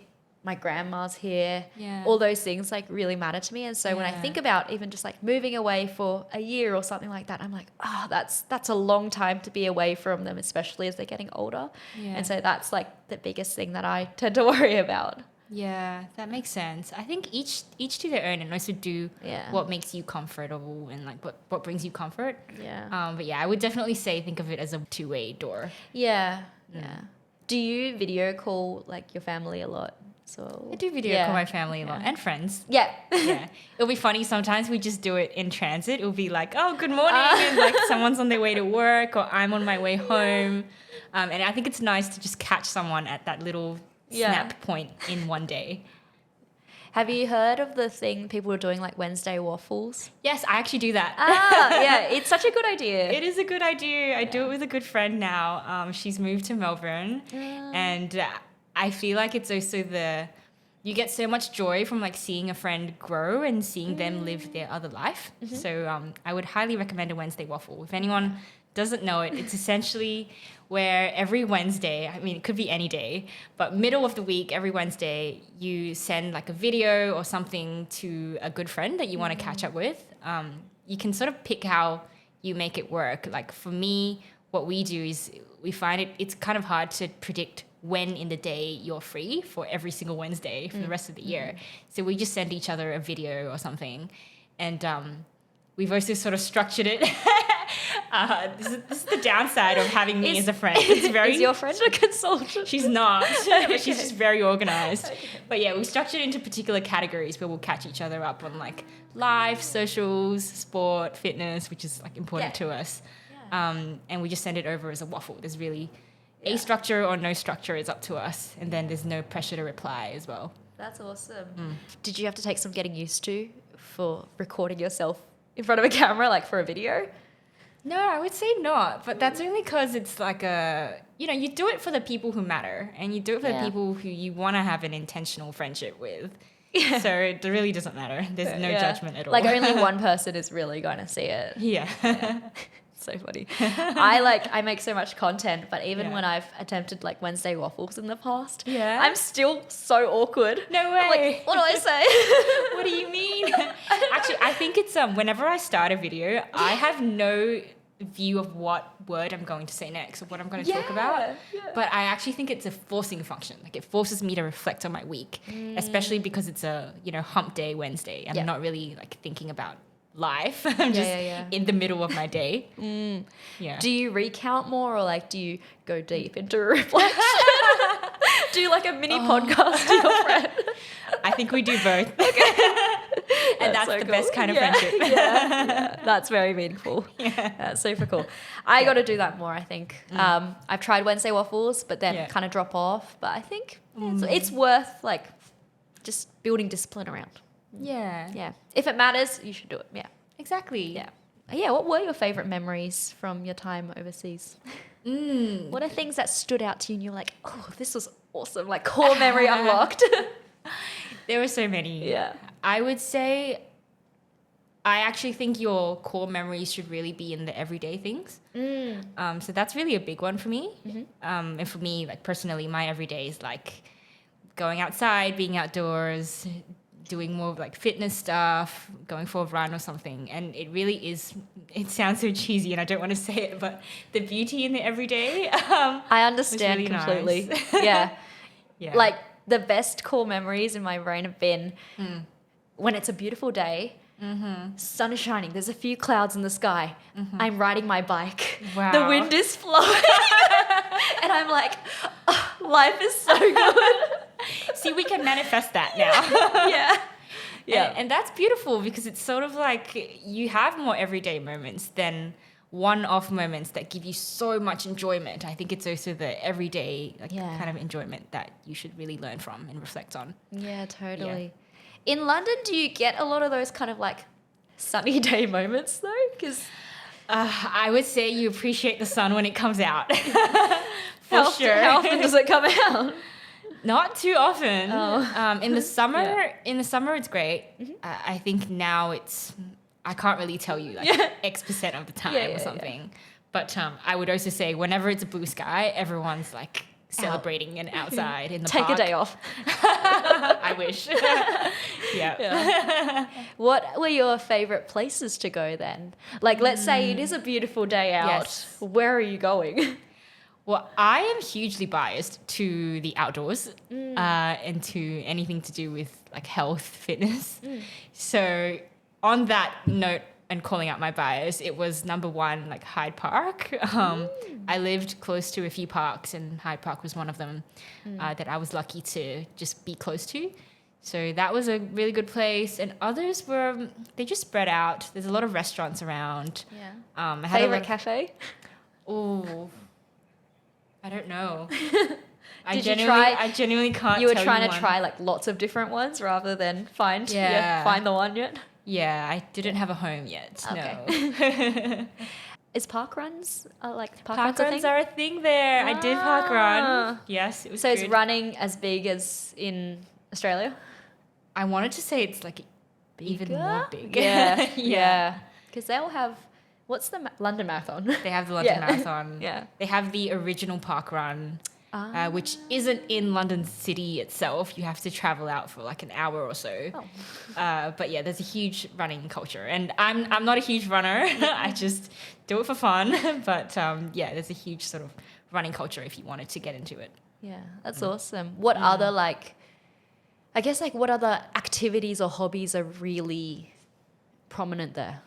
My grandma's here. Yeah. All those things like really matter to me. And so when I think about even just like moving away for a year or something like that, I'm like, oh, that's a long time to be away from them, especially as they're getting older. Yeah. And so that's like the biggest thing that I tend to worry about. Yeah, that makes sense. I think each to their own, and also do what makes you comfortable and like what brings you comfort. Yeah. But yeah, I would definitely say think of it as a two-way door. Yeah. Yeah. Do you video call like your family a lot? So I do video call my family a lot and friends. Yeah. Yeah. It'll be funny sometimes we just do it in transit. It'll be like, oh, good morning. And like someone's on their way to work or I'm on my way home. And I think it's nice to just catch someone at that little snap point in one day. Have you heard of the thing people are doing like Wednesday waffles? Yes, I actually do that. Yeah, it's such a good idea. It is a good idea. I do it with a good friend now. She's moved to Melbourne and I feel like it's also you get so much joy from like seeing a friend grow and seeing them live their other life. So I would highly recommend a Wednesday waffle. If anyone doesn't know it, it's essentially where every Wednesday, I mean, it could be any day, but middle of the week, every Wednesday, you send like a video or something to a good friend that you want to catch up with. You can sort of pick how you make it work. Like for me, what we do is we find it's kind of hard to predict when in the day you're free for every single Wednesday for the rest of the year. So we just send each other a video or something. And we've also sort of structured it. This is the downside of having me as a friend. It's very, is your friend a consultant? She's not, but she's just very organized. Okay. But yeah, we've structured it into particular categories where we'll catch each other up on like life, socials, sport, fitness, which is like important to us. Yeah. And we just send it over as a waffle. There's really a structure or no structure is up to us. And then there's no pressure to reply as well. That's awesome. Did you have to take some getting used to for recording yourself in front of a camera, like for a video? No, I would say not. But that's only because it's like you do it for the people who matter. And you do it for the people who you want to have an intentional friendship with. Yeah. So it really doesn't matter. There's no judgment at all. Like only one person is really going to see it. Yeah. So funny. I make so much content, but even when I've attempted like Wednesday waffles in the past, I'm still so awkward. No way. I'm like, what do I say? What do you mean? Actually, I think it's whenever I start a video, I have no view of what word I'm going to say next or what I'm going to talk about. Yeah. But I actually think it's a forcing function. Like it forces me to reflect on my week, especially because it's a, hump day Wednesday. I'm not really like thinking about life. I'm just in the middle of my day. Yeah. Do you recount more or like do you go deep into reflection? Do you like a mini podcast to your friend? I think we do both. Okay. And that's so the best kind of friendship. Yeah. That's very meaningful. Yeah. That's super cool. I got to do that more, I think. I've tried Wednesday waffles, but then kind of drop off. But I think it's worth like just building discipline around. Yeah. Yeah. If it matters, you should do it. Yeah. Exactly. Yeah. Yeah. What were your favorite memories from your time overseas? What are things that stood out to you and you're like, oh, this was awesome, like core memory unlocked? There were so many. Yeah. I would say I actually think your core memories should really be in the everyday things. So that's really a big one for me. And for me, like personally, my everyday is like going outside, being outdoors, doing more like fitness stuff, going for a run or something. And it really is, it sounds so cheesy and I don't want to say it, but the beauty in the everyday. I understand really completely. nice. Yeah. Yeah. Like the best core memories in my brain have been when it's a beautiful day, sun is shining, there's a few clouds in the sky, I'm riding my bike, Wow. the wind is flowing, and I'm like, oh, life is so good. See, we can manifest that now. Yeah. Yeah. And that's beautiful because it's sort of like you have more everyday moments than one-off moments that give you so much enjoyment. I think it's also the everyday kind of enjoyment that you should really learn from and reflect on. Yeah, totally. In London, do you get a lot of those kind of like sunny day moments though? Because I would say you appreciate the sun when it comes out. how often does it come out? Not too often. Oh. In the summer, it's great. I think now I can't really tell you like X% of the time or something. But I would also say whenever it's a blue sky, everyone's like celebrating and outside in the Take park. a day off. I wish. Yeah. What were your favorite places to go then? Like, let's say it is a beautiful day out. Yes. Where are you going? Well, I am hugely biased to the outdoors and to anything to do with like health, fitness. So on that note and calling out my bias, it was number one, like Hyde Park. I lived close to a few parks and Hyde Park was one of them that I was lucky to just be close to. So that was a really good place. And others were, they just spread out. There's a lot of restaurants around. Yeah. I had Favorite cafe? Oh, I don't know. Did you try? I genuinely can't. You were tell trying to one. try like lots of different ones rather than find the one yet. Yeah, I didn't have a home yet. Okay. No. Is park runs Park a runs thing? are a thing there. I did park run. Yes, it was So good. is running as big as in Australia? I wanted to say it's like even more big. Yeah, yeah. Because they'll have, what's the London Marathon? They have the London Marathon. Yeah. They have the original park run, which isn't in London City itself. You have to travel out for like an hour or so. Oh. But yeah, there's a huge running culture, and I'm not a huge runner. I just do it for fun. But yeah, there's a huge sort of running culture if you wanted to get into it. Yeah, that's awesome. What other what other activities or hobbies are really prominent there?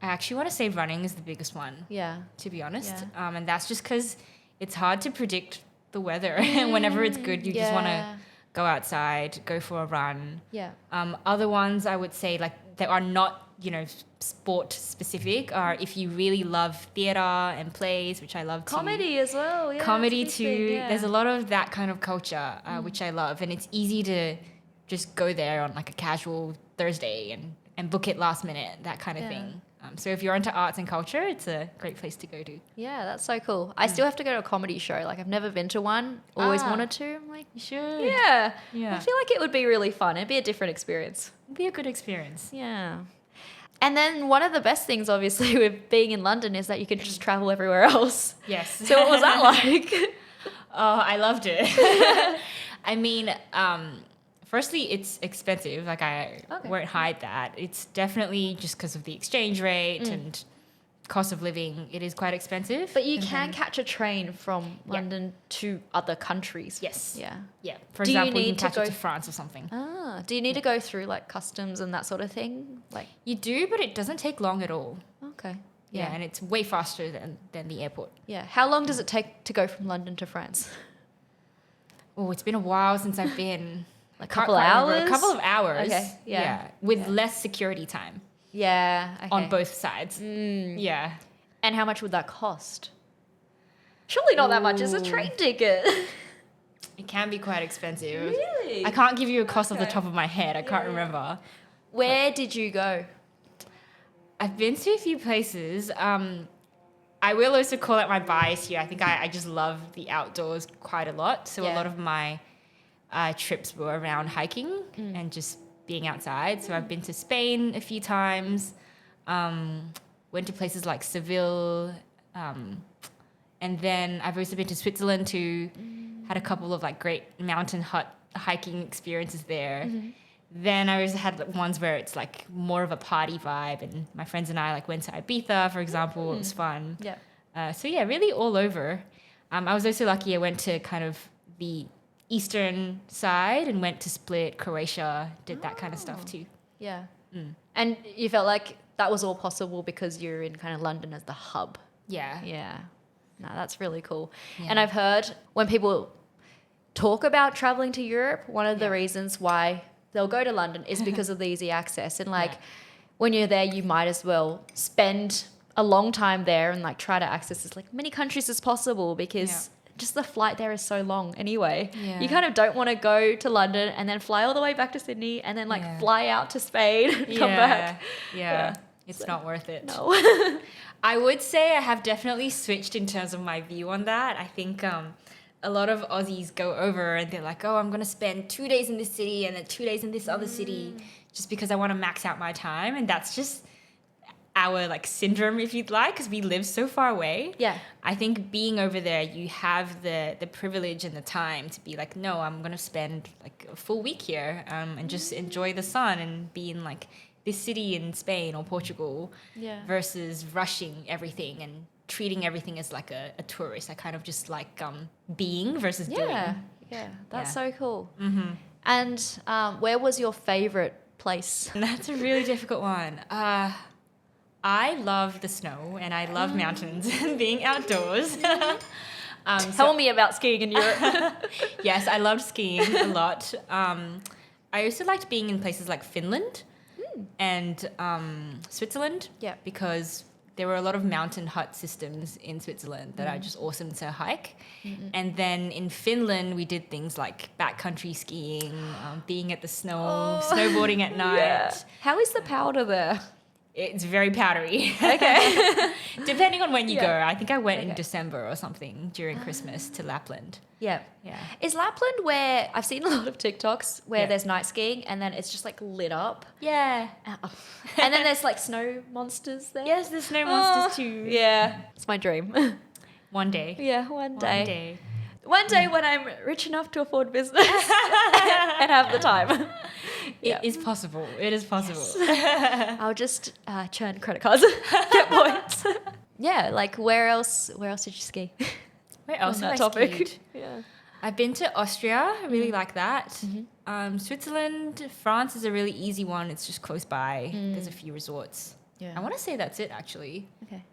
I actually want to say running is the biggest one. Yeah. To be honest, Yeah. and that's just because it's hard to predict the weather. And whenever it's good, you just want to go outside, go for a run. Yeah. Other ones I would say like that are not, sport specific are if you really love theatre and plays, which I love too. Comedy as well. Yeah, Comedy that's a too. big thing, yeah. There's a lot of that kind of culture, which I love. And it's easy to just go there on like a casual Thursday and book it last minute, that kind of thing. So if you're into arts and culture, it's a great place to go to. Yeah, that's so cool. I still have to go to a comedy show. Like I've never been to one. Always wanted to. I'm like, You should. yeah. Yeah. I feel like it would be really fun. It'd be a different experience. It'd be a good experience. Yeah. And then one of the best things, obviously, with being in London is that you can just travel everywhere else. Yes. So what was that like? Oh, I loved it. I mean, firstly, it's expensive. Like I won't hide that. It's definitely just because of the exchange rate and cost of living. It is quite expensive. But you can catch a train from London to other countries. Yes. Yeah. Yeah. For Do you example, you need can to catch it go- to France or something. Do you need to go through like customs and that sort of thing? Like, You do, but it doesn't take long at all. okay. Yeah, and it's way faster than the airport. Yeah. How long does it take to go from London to France? Oh, it's been a while since I've been. Like Can't couple quite remember. hours? A couple of hours. Okay, yeah. With Yeah. less security time Yeah. Okay. on both sides. Yeah. And how much would that cost? Surely not that much. It's a train ticket. It can be quite expensive. Really? I can't give you a cost off the Okay. top of my head. I can't remember. Where did you go? I've been to a few places. I will also call out my bias here. I think I just love the outdoors quite a lot. So a Yeah. lot of my trips were around hiking and just being outside. So I've been to Spain a few times. Went to places like Seville, and then I've also been to Switzerland too. Had a couple of like great mountain hiking experiences there. Then I also had like, ones where it's like more of a party vibe, and my friends and I like went to Ibiza, for example. It was fun. Yeah. So yeah, really all over. I was also lucky I went to kind of the eastern side and went to Split, Croatia, did that kind of stuff too. Yeah. And you felt like that was all possible because you're in kind of London as the hub. Yeah. Yeah. No, that's really cool. Yeah. And I've heard when people talk about traveling to Europe, one of the reasons why they'll go to London is because of the easy access. And like when you're there, you might as well spend a long time there and like try to access as like many countries as possible because just the flight there is so long anyway. Yeah. You kind of don't want to go to London and then fly all the way back to Sydney and then like fly out to Spain and come back. Yeah. It's not worth it. No. I would say I have definitely switched in terms of my view on that. I think a lot of Aussies go over and they're like, oh, I'm going to spend 2 days in this city and then 2 days in this other city just because I want to max out my time. And that's just our like syndrome, if you'd like, because we live so far away. Yeah. I think being over there, you have the privilege and the time to be like, no, I'm going to spend like a full week here and just enjoy the sun and be in like this city in Spain or Portugal versus rushing everything and treating everything as like a tourist. I kind of just like being versus doing. Yeah, that's so cool. And where was your favorite place? That's a really difficult one. I love the snow and I love mountains and being outdoors. Tell me about skiing in Europe. Yes, I loved skiing a lot. I also liked being in places like Finland and Switzerland because there were a lot of mountain hut systems in Switzerland that are just awesome to hike. And then in Finland, we did things like backcountry skiing, being at the snow, snowboarding at night. How is the powder there? It's very powdery. Okay. Depending on when you go. I think I went in December or something during Christmas to Lapland. Yeah. Is Lapland where I've seen a lot of TikToks where there's night skiing and then it's just like lit up? Yeah. And then there's like snow monsters there? Yes, there's snow monsters too. Yeah. It's my dream. One day. Yeah, one day. One day. One day when I'm rich enough to afford business and have the time. It is possible. It is possible. Yes. I'll just churn credit cards, get points. Yeah, like where else did you ski? Where else on have that I topic? skied? Yeah. I've been to Austria. I really like that. Switzerland, France is a really easy one. It's just close by. There's a few resorts. Yeah. I want to say that's it actually. Okay.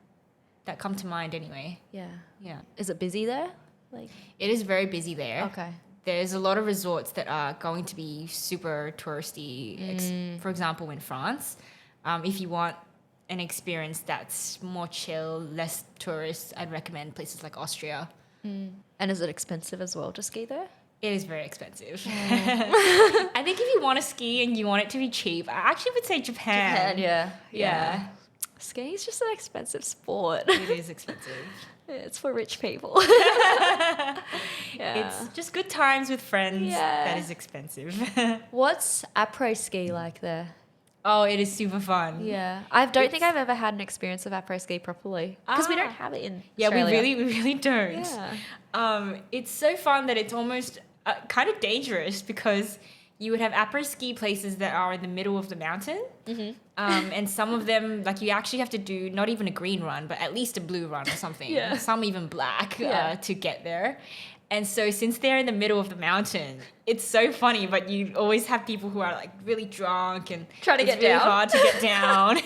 That come to mind anyway. Yeah. Yeah. Is it busy there? Like. It is very busy there. Okay. There's a lot of resorts that are going to be super touristy. For example, in France, if you want an experience that's more chill, less tourist, I'd recommend places like Austria. And is it expensive as well to ski there? It is very expensive. I think if you want to ski and you want it to be cheap, I actually would say Japan. Yeah. Skiing is just an expensive sport. It is expensive. It's for rich people. It's just good times with friends. That is expensive. What's après ski like there? Oh, it is super fun. Yeah. I don't think I've ever had an experience of après ski properly. Because we don't have it in Australia. we really don't. Yeah. It's so fun that it's almost kind of dangerous because you would have après ski places that are in the middle of the mountain. And some of them, like you actually have to do not even a green run, but at least a blue run or something. Some even black to get there. And so since they're in the middle of the mountain, it's so funny, but you always have people who are like really drunk and trying to get really down. hard to get down.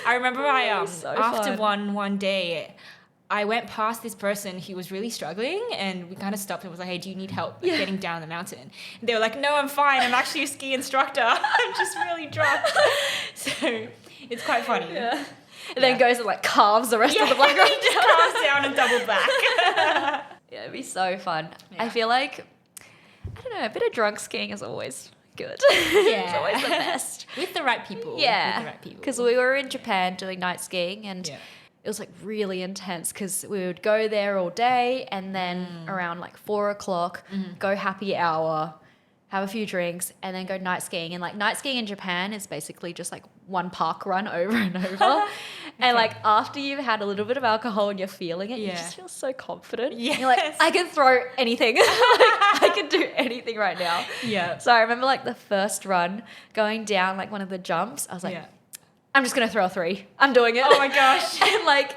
I remember so after fun. one day, I went past this person who was really struggling and we kind of stopped and was like, hey, do you need help getting down the mountain? And they were like, no, I'm fine. I'm actually a ski instructor. I'm just really drunk. So it's quite funny. Yeah. And then goes and like carves the rest of the black road just carves down and double black. Yeah, it'd be so fun. Yeah. I feel like, I don't know, a bit of drunk skiing is always good. It's always the best. With the right people. Yeah. With the right people. Because we were in Japan doing night skiing and it was like really intense because we would go there all day and then around like 4 o'clock, go happy hour, have a few drinks and then go night skiing. And like night skiing in Japan is basically just like one park run over and over. And like after you've had a little bit of alcohol and you're feeling it, you just feel so confident. Yes. You're like, I can throw anything. Like, I can do anything right now. Yeah. So I remember like the first run going down like one of the jumps. I was like, I'm just going to throw a 3. I'm doing it. Oh my gosh. And like,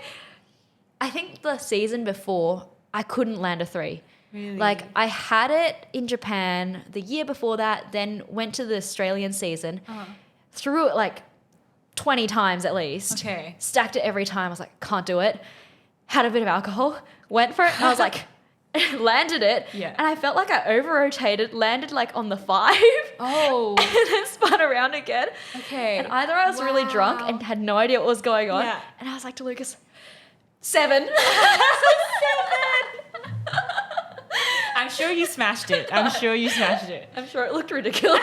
I think the season before I couldn't land a 3. Really? Like I had it in Japan the year before that, then went to the Australian season, threw it like 20 times at least. Okay. Stacked it every time. I was like, can't do it. Had a bit of alcohol, went for it, and I was like, landed it. Yeah. And I felt like I over-rotated, landed like on the 5. Oh. And then spun around again. Okay. And either I was really drunk and had no idea what was going on. Yeah. And I was like to Lucas, 7. 7. I'm sure you smashed it. I'm sure it looked ridiculous.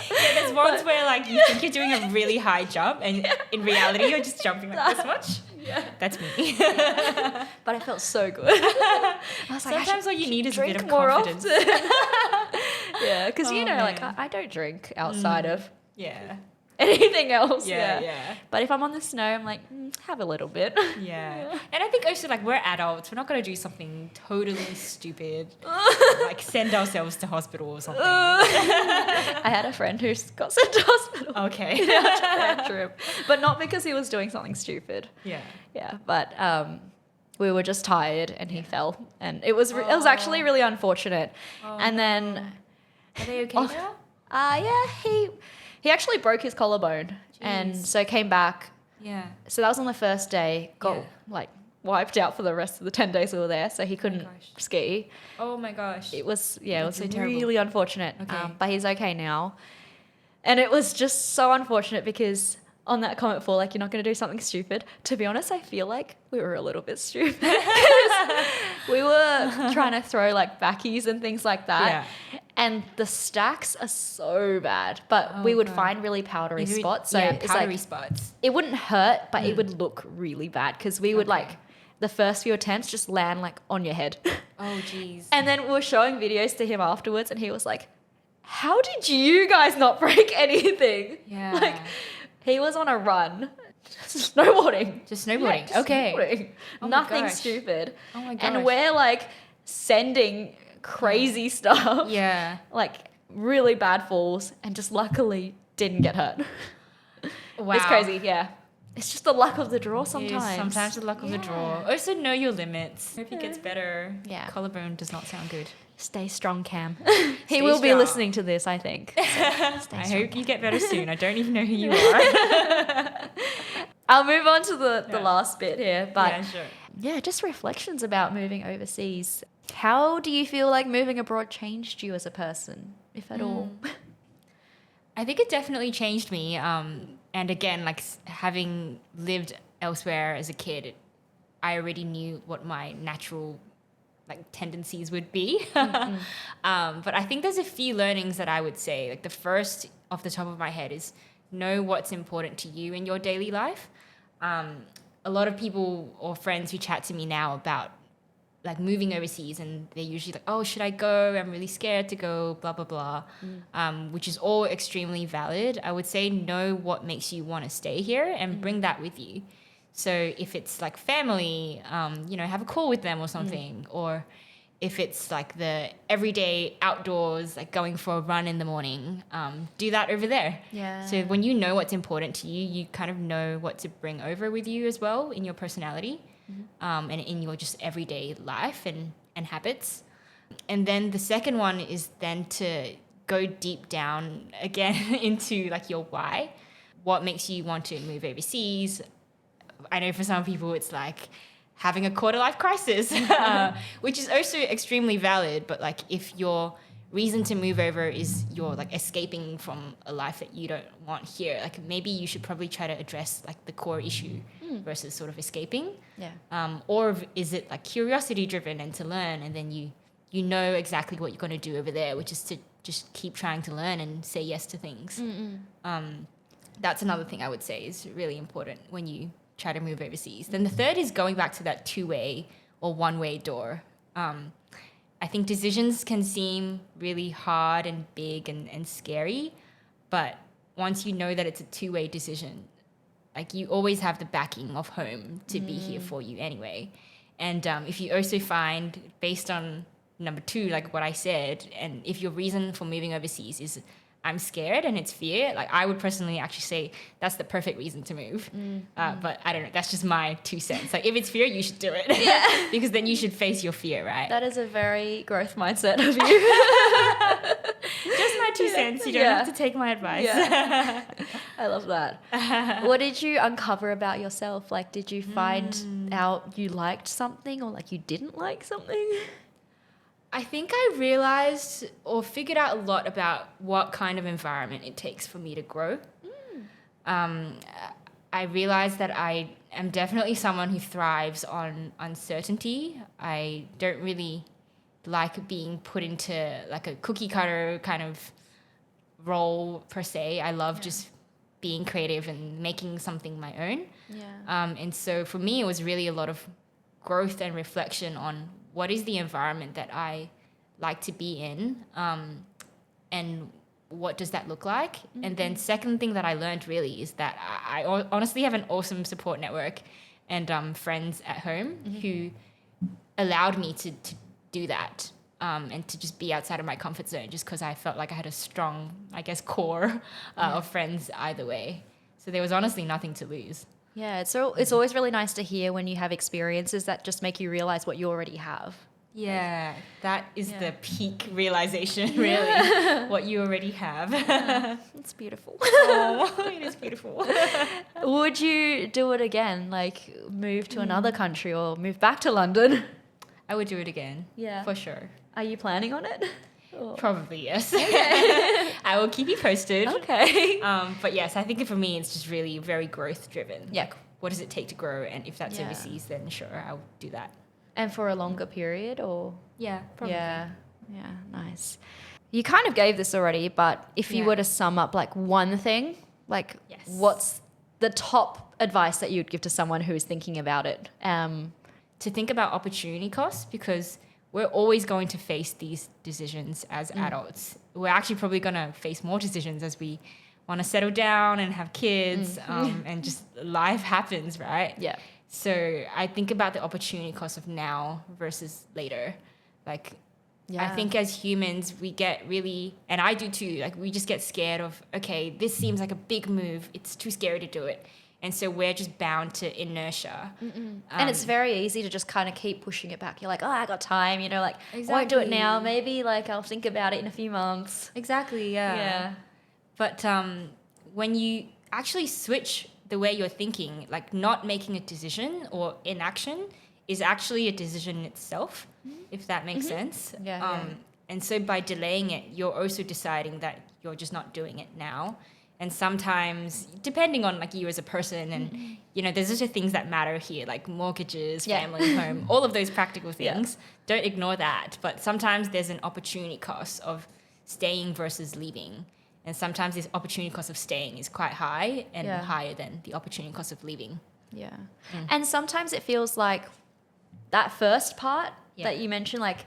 There's ones where like you think you're doing a really high jump and in reality you're just jumping like this much. Yeah. That's me. But I felt so good. I was like, sometimes all you need is a bit of more confidence. Yeah, because like man. I don't drink outside of Yeah. anything else. Yeah. But if I'm on the snow, I'm like, have a little bit. Yeah. And I think also like we're adults. We're not going to do something totally stupid, like send ourselves to hospital or something. I had a friend who got sent to hospital. Okay. in our Japan trip, but not because he was doing something stupid. Yeah. Yeah, but we were just tired and he fell, and it was actually really unfortunate. And then, Are they okay now? he actually broke his collarbone, and so came back. Yeah. So that was on the first day. Got Yeah. like wiped out for the rest of the 10 days we were there, so he couldn't gosh. ski. Oh my gosh. It was That's so terrible. really unfortunate. Okay. But he's okay now. And it was just so unfortunate because on that comment for like, you're not going to do something stupid. To be honest, I feel like we were a little bit stupid. 'Cause we were trying to throw like backies and things like that. Yeah. And the stacks are so bad, but we would find really powdery spots. So it's powdery like, spots. it wouldn't hurt, but it would look really bad because we would like the first few attempts just land like on your head. Oh jeez. And then we were showing videos to him afterwards, and he was like, how did you guys not break anything? Yeah. Like, he was on a run. Snowboarding. Just snowboarding. Yeah, just Okay. snowboarding. Oh my Nothing gosh. stupid. Oh my gosh. And we're like sending crazy stuff. Yeah. Like really bad falls, and just luckily didn't get hurt. Wow. It's crazy, yeah. It's just the luck of the draw It is sometimes. sometimes the luck of the draw. Also know your limits. Hope he gets better. Yeah. Collarbone does not sound good. Stay strong, Cam. He Stay will be strong. listening to this, I think. So stay I strong, hope you get better soon. I don't even know who you are. I'll move on to the last bit here, but yeah, sure. yeah, just reflections about moving overseas. How do you feel like moving abroad changed you as a person, if at all? I think it definitely changed me. And again, like having lived elsewhere as a kid, I already knew what my natural like tendencies would be. But I think there's a few learnings that I would say. Like the first off the top of my head is know what's important to you in your daily life. A lot of people or friends who chat to me now about like moving overseas, and they're usually like, oh, should I go? I'm really scared to go, blah, blah, blah, which is all extremely valid. I would say know what makes you want to stay here and bring that with you. So if it's like family, have a call with them or something, or if it's like the everyday outdoors, like going for a run in the morning, do that over there. Yeah. So when you know what's important to you, you kind of know what to bring over with you as well in your personality. And in your just everyday life and habits. And then the second one is then to go deep down again into like your why. What makes you want to move overseas? I know for some people it's like having a quarter life crisis, which is also extremely valid. But like if your reason to move over is you're like escaping from a life that you don't want here, like maybe you should probably try to address like the core issue versus sort of escaping. Yeah. Or is it like curiosity driven and to learn, and then you know exactly what you're going to do over there, which is to just keep trying to learn and say yes to things. That's another thing I would say is really important when you try to move overseas. Then the third is going back to that two-way or one-way door. I think decisions can seem really hard and big and scary, but once you know that it's a two-way decision, like you always have the backing of home to be here for you anyway. And if you also find, based on number 2, like what I said, and if your reason for moving overseas is I'm scared and it's fear, like I would personally actually say that's the perfect reason to move. But I don't know, that's just my 2 cents. Like if it's fear, you should do it. Yeah. Because then you should face your fear, right? That is a very growth mindset of you. Just my 2 cents. You don't have to take my advice. Yeah. I love that. What did you uncover about yourself? Like, did you find out you liked something or like you didn't like something? I think I realized or figured out a lot about what kind of environment it takes for me to grow. I realized that I am definitely someone who thrives on uncertainty. I don't really like being put into like a cookie cutter kind of role per se. I love just being creative and making something my own. And so for me, it was really a lot of growth and reflection on what is the environment that I like to be in, and what does that look like? And then second thing that I learned really is that I honestly have an awesome support network and friends at home who allowed me to do that, and to just be outside of my comfort zone just because I felt like I had a strong, I guess, core of friends either way. So there was honestly nothing to lose. Yeah, it's always really nice to hear when you have experiences that just make you realize what you already have. Yeah, that is the peak realization, really, what you already have. It's beautiful. Oh, it is beautiful. Would you do it again, like move to another country or move back to London? I would do it again. Yeah. For sure. Are you planning on it? Or? Probably, yes. I will keep you posted. Okay. But yes, I think for me, it's just really very growth driven. Yeah. Like, what does it take to grow? And if that's overseas, then sure, I'll do that. And for a longer period or? Yeah, probably. Yeah, nice. You kind of gave this already, but if you were to sum up like one thing, like what's the top advice that you'd give to someone who's thinking about it? To think about opportunity costs, because we're always going to face these decisions as adults. We're actually probably going to face more decisions as we want to settle down and have kids, and just life happens, right? Yeah. So I think about the opportunity cost of now versus later. Like, I think as humans, we get really, and I do too, like we just get scared of, okay, this seems like a big move. It's too scary to do it. And so we're just bound to inertia. And it's very easy to just kind of keep pushing it back. You're like, oh, I got time, like, won't do it now. Maybe like I'll think about it in a few months. Exactly, yeah. But when you actually switch the way you're thinking, like not making a decision or inaction is actually a decision itself, if that makes sense. And so by delaying it, you're also deciding that you're just not doing it now. And sometimes, depending on like you as a person and, there's also things that matter here, like mortgages, family, home, all of those practical things. Don't ignore that. But sometimes there's an opportunity cost of staying versus leaving. And sometimes this opportunity cost of staying is quite high and higher than the opportunity cost of leaving. Yeah. And sometimes it feels like that first part that you mentioned, like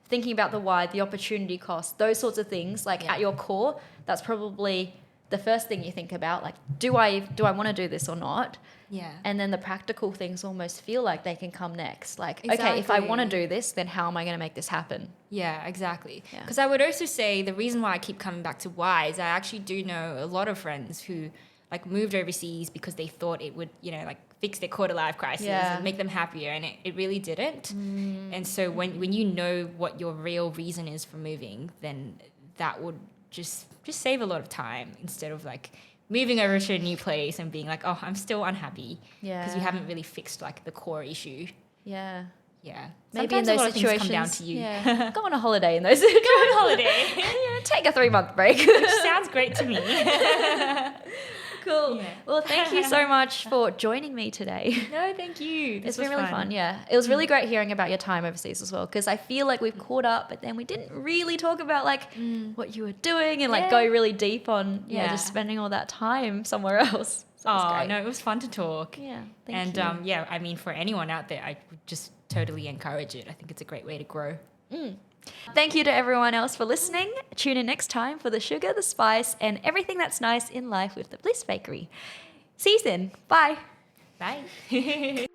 thinking about the why, the opportunity cost, those sorts of things, like at your core, that's probably the first thing you think about. Like, do I want to do this or not? Yeah. And then the practical things almost feel like they can come next. Like, okay, if I want to do this, then how am I going to make this happen? Yeah, exactly. Because I would also say the reason why I keep coming back to why is I actually do know a lot of friends who like moved overseas because they thought it would, like fix their quarter life crisis and make them happier. And it really didn't. And so when you know what your real reason is for moving, then that would just save a lot of time instead of like moving over to a new place and being like, oh, I'm still unhappy because you haven't really fixed like the core issue. Yeah. Maybe sometimes in those a lot of situations, things come down to you. Go on a holiday in those situations. Go on holiday. Take a 3-month break. Which sounds great to me. Cool. Well, thank you so much for joining me today. No, thank you. It's been really fun. Yeah. It was really great hearing about your time overseas as well, because I feel like we've caught up, but then we didn't really talk about like what you were doing and like go really deep on just spending all that time somewhere else. So no, it was fun to talk. Yeah. Thank you. I mean, for anyone out there, I would just totally encourage it. I think it's a great way to grow. Thank you to everyone else for listening. Tune in next time for the sugar, the spice, and everything that's nice in life with the Bliss Bakery. See you soon. Bye. Bye.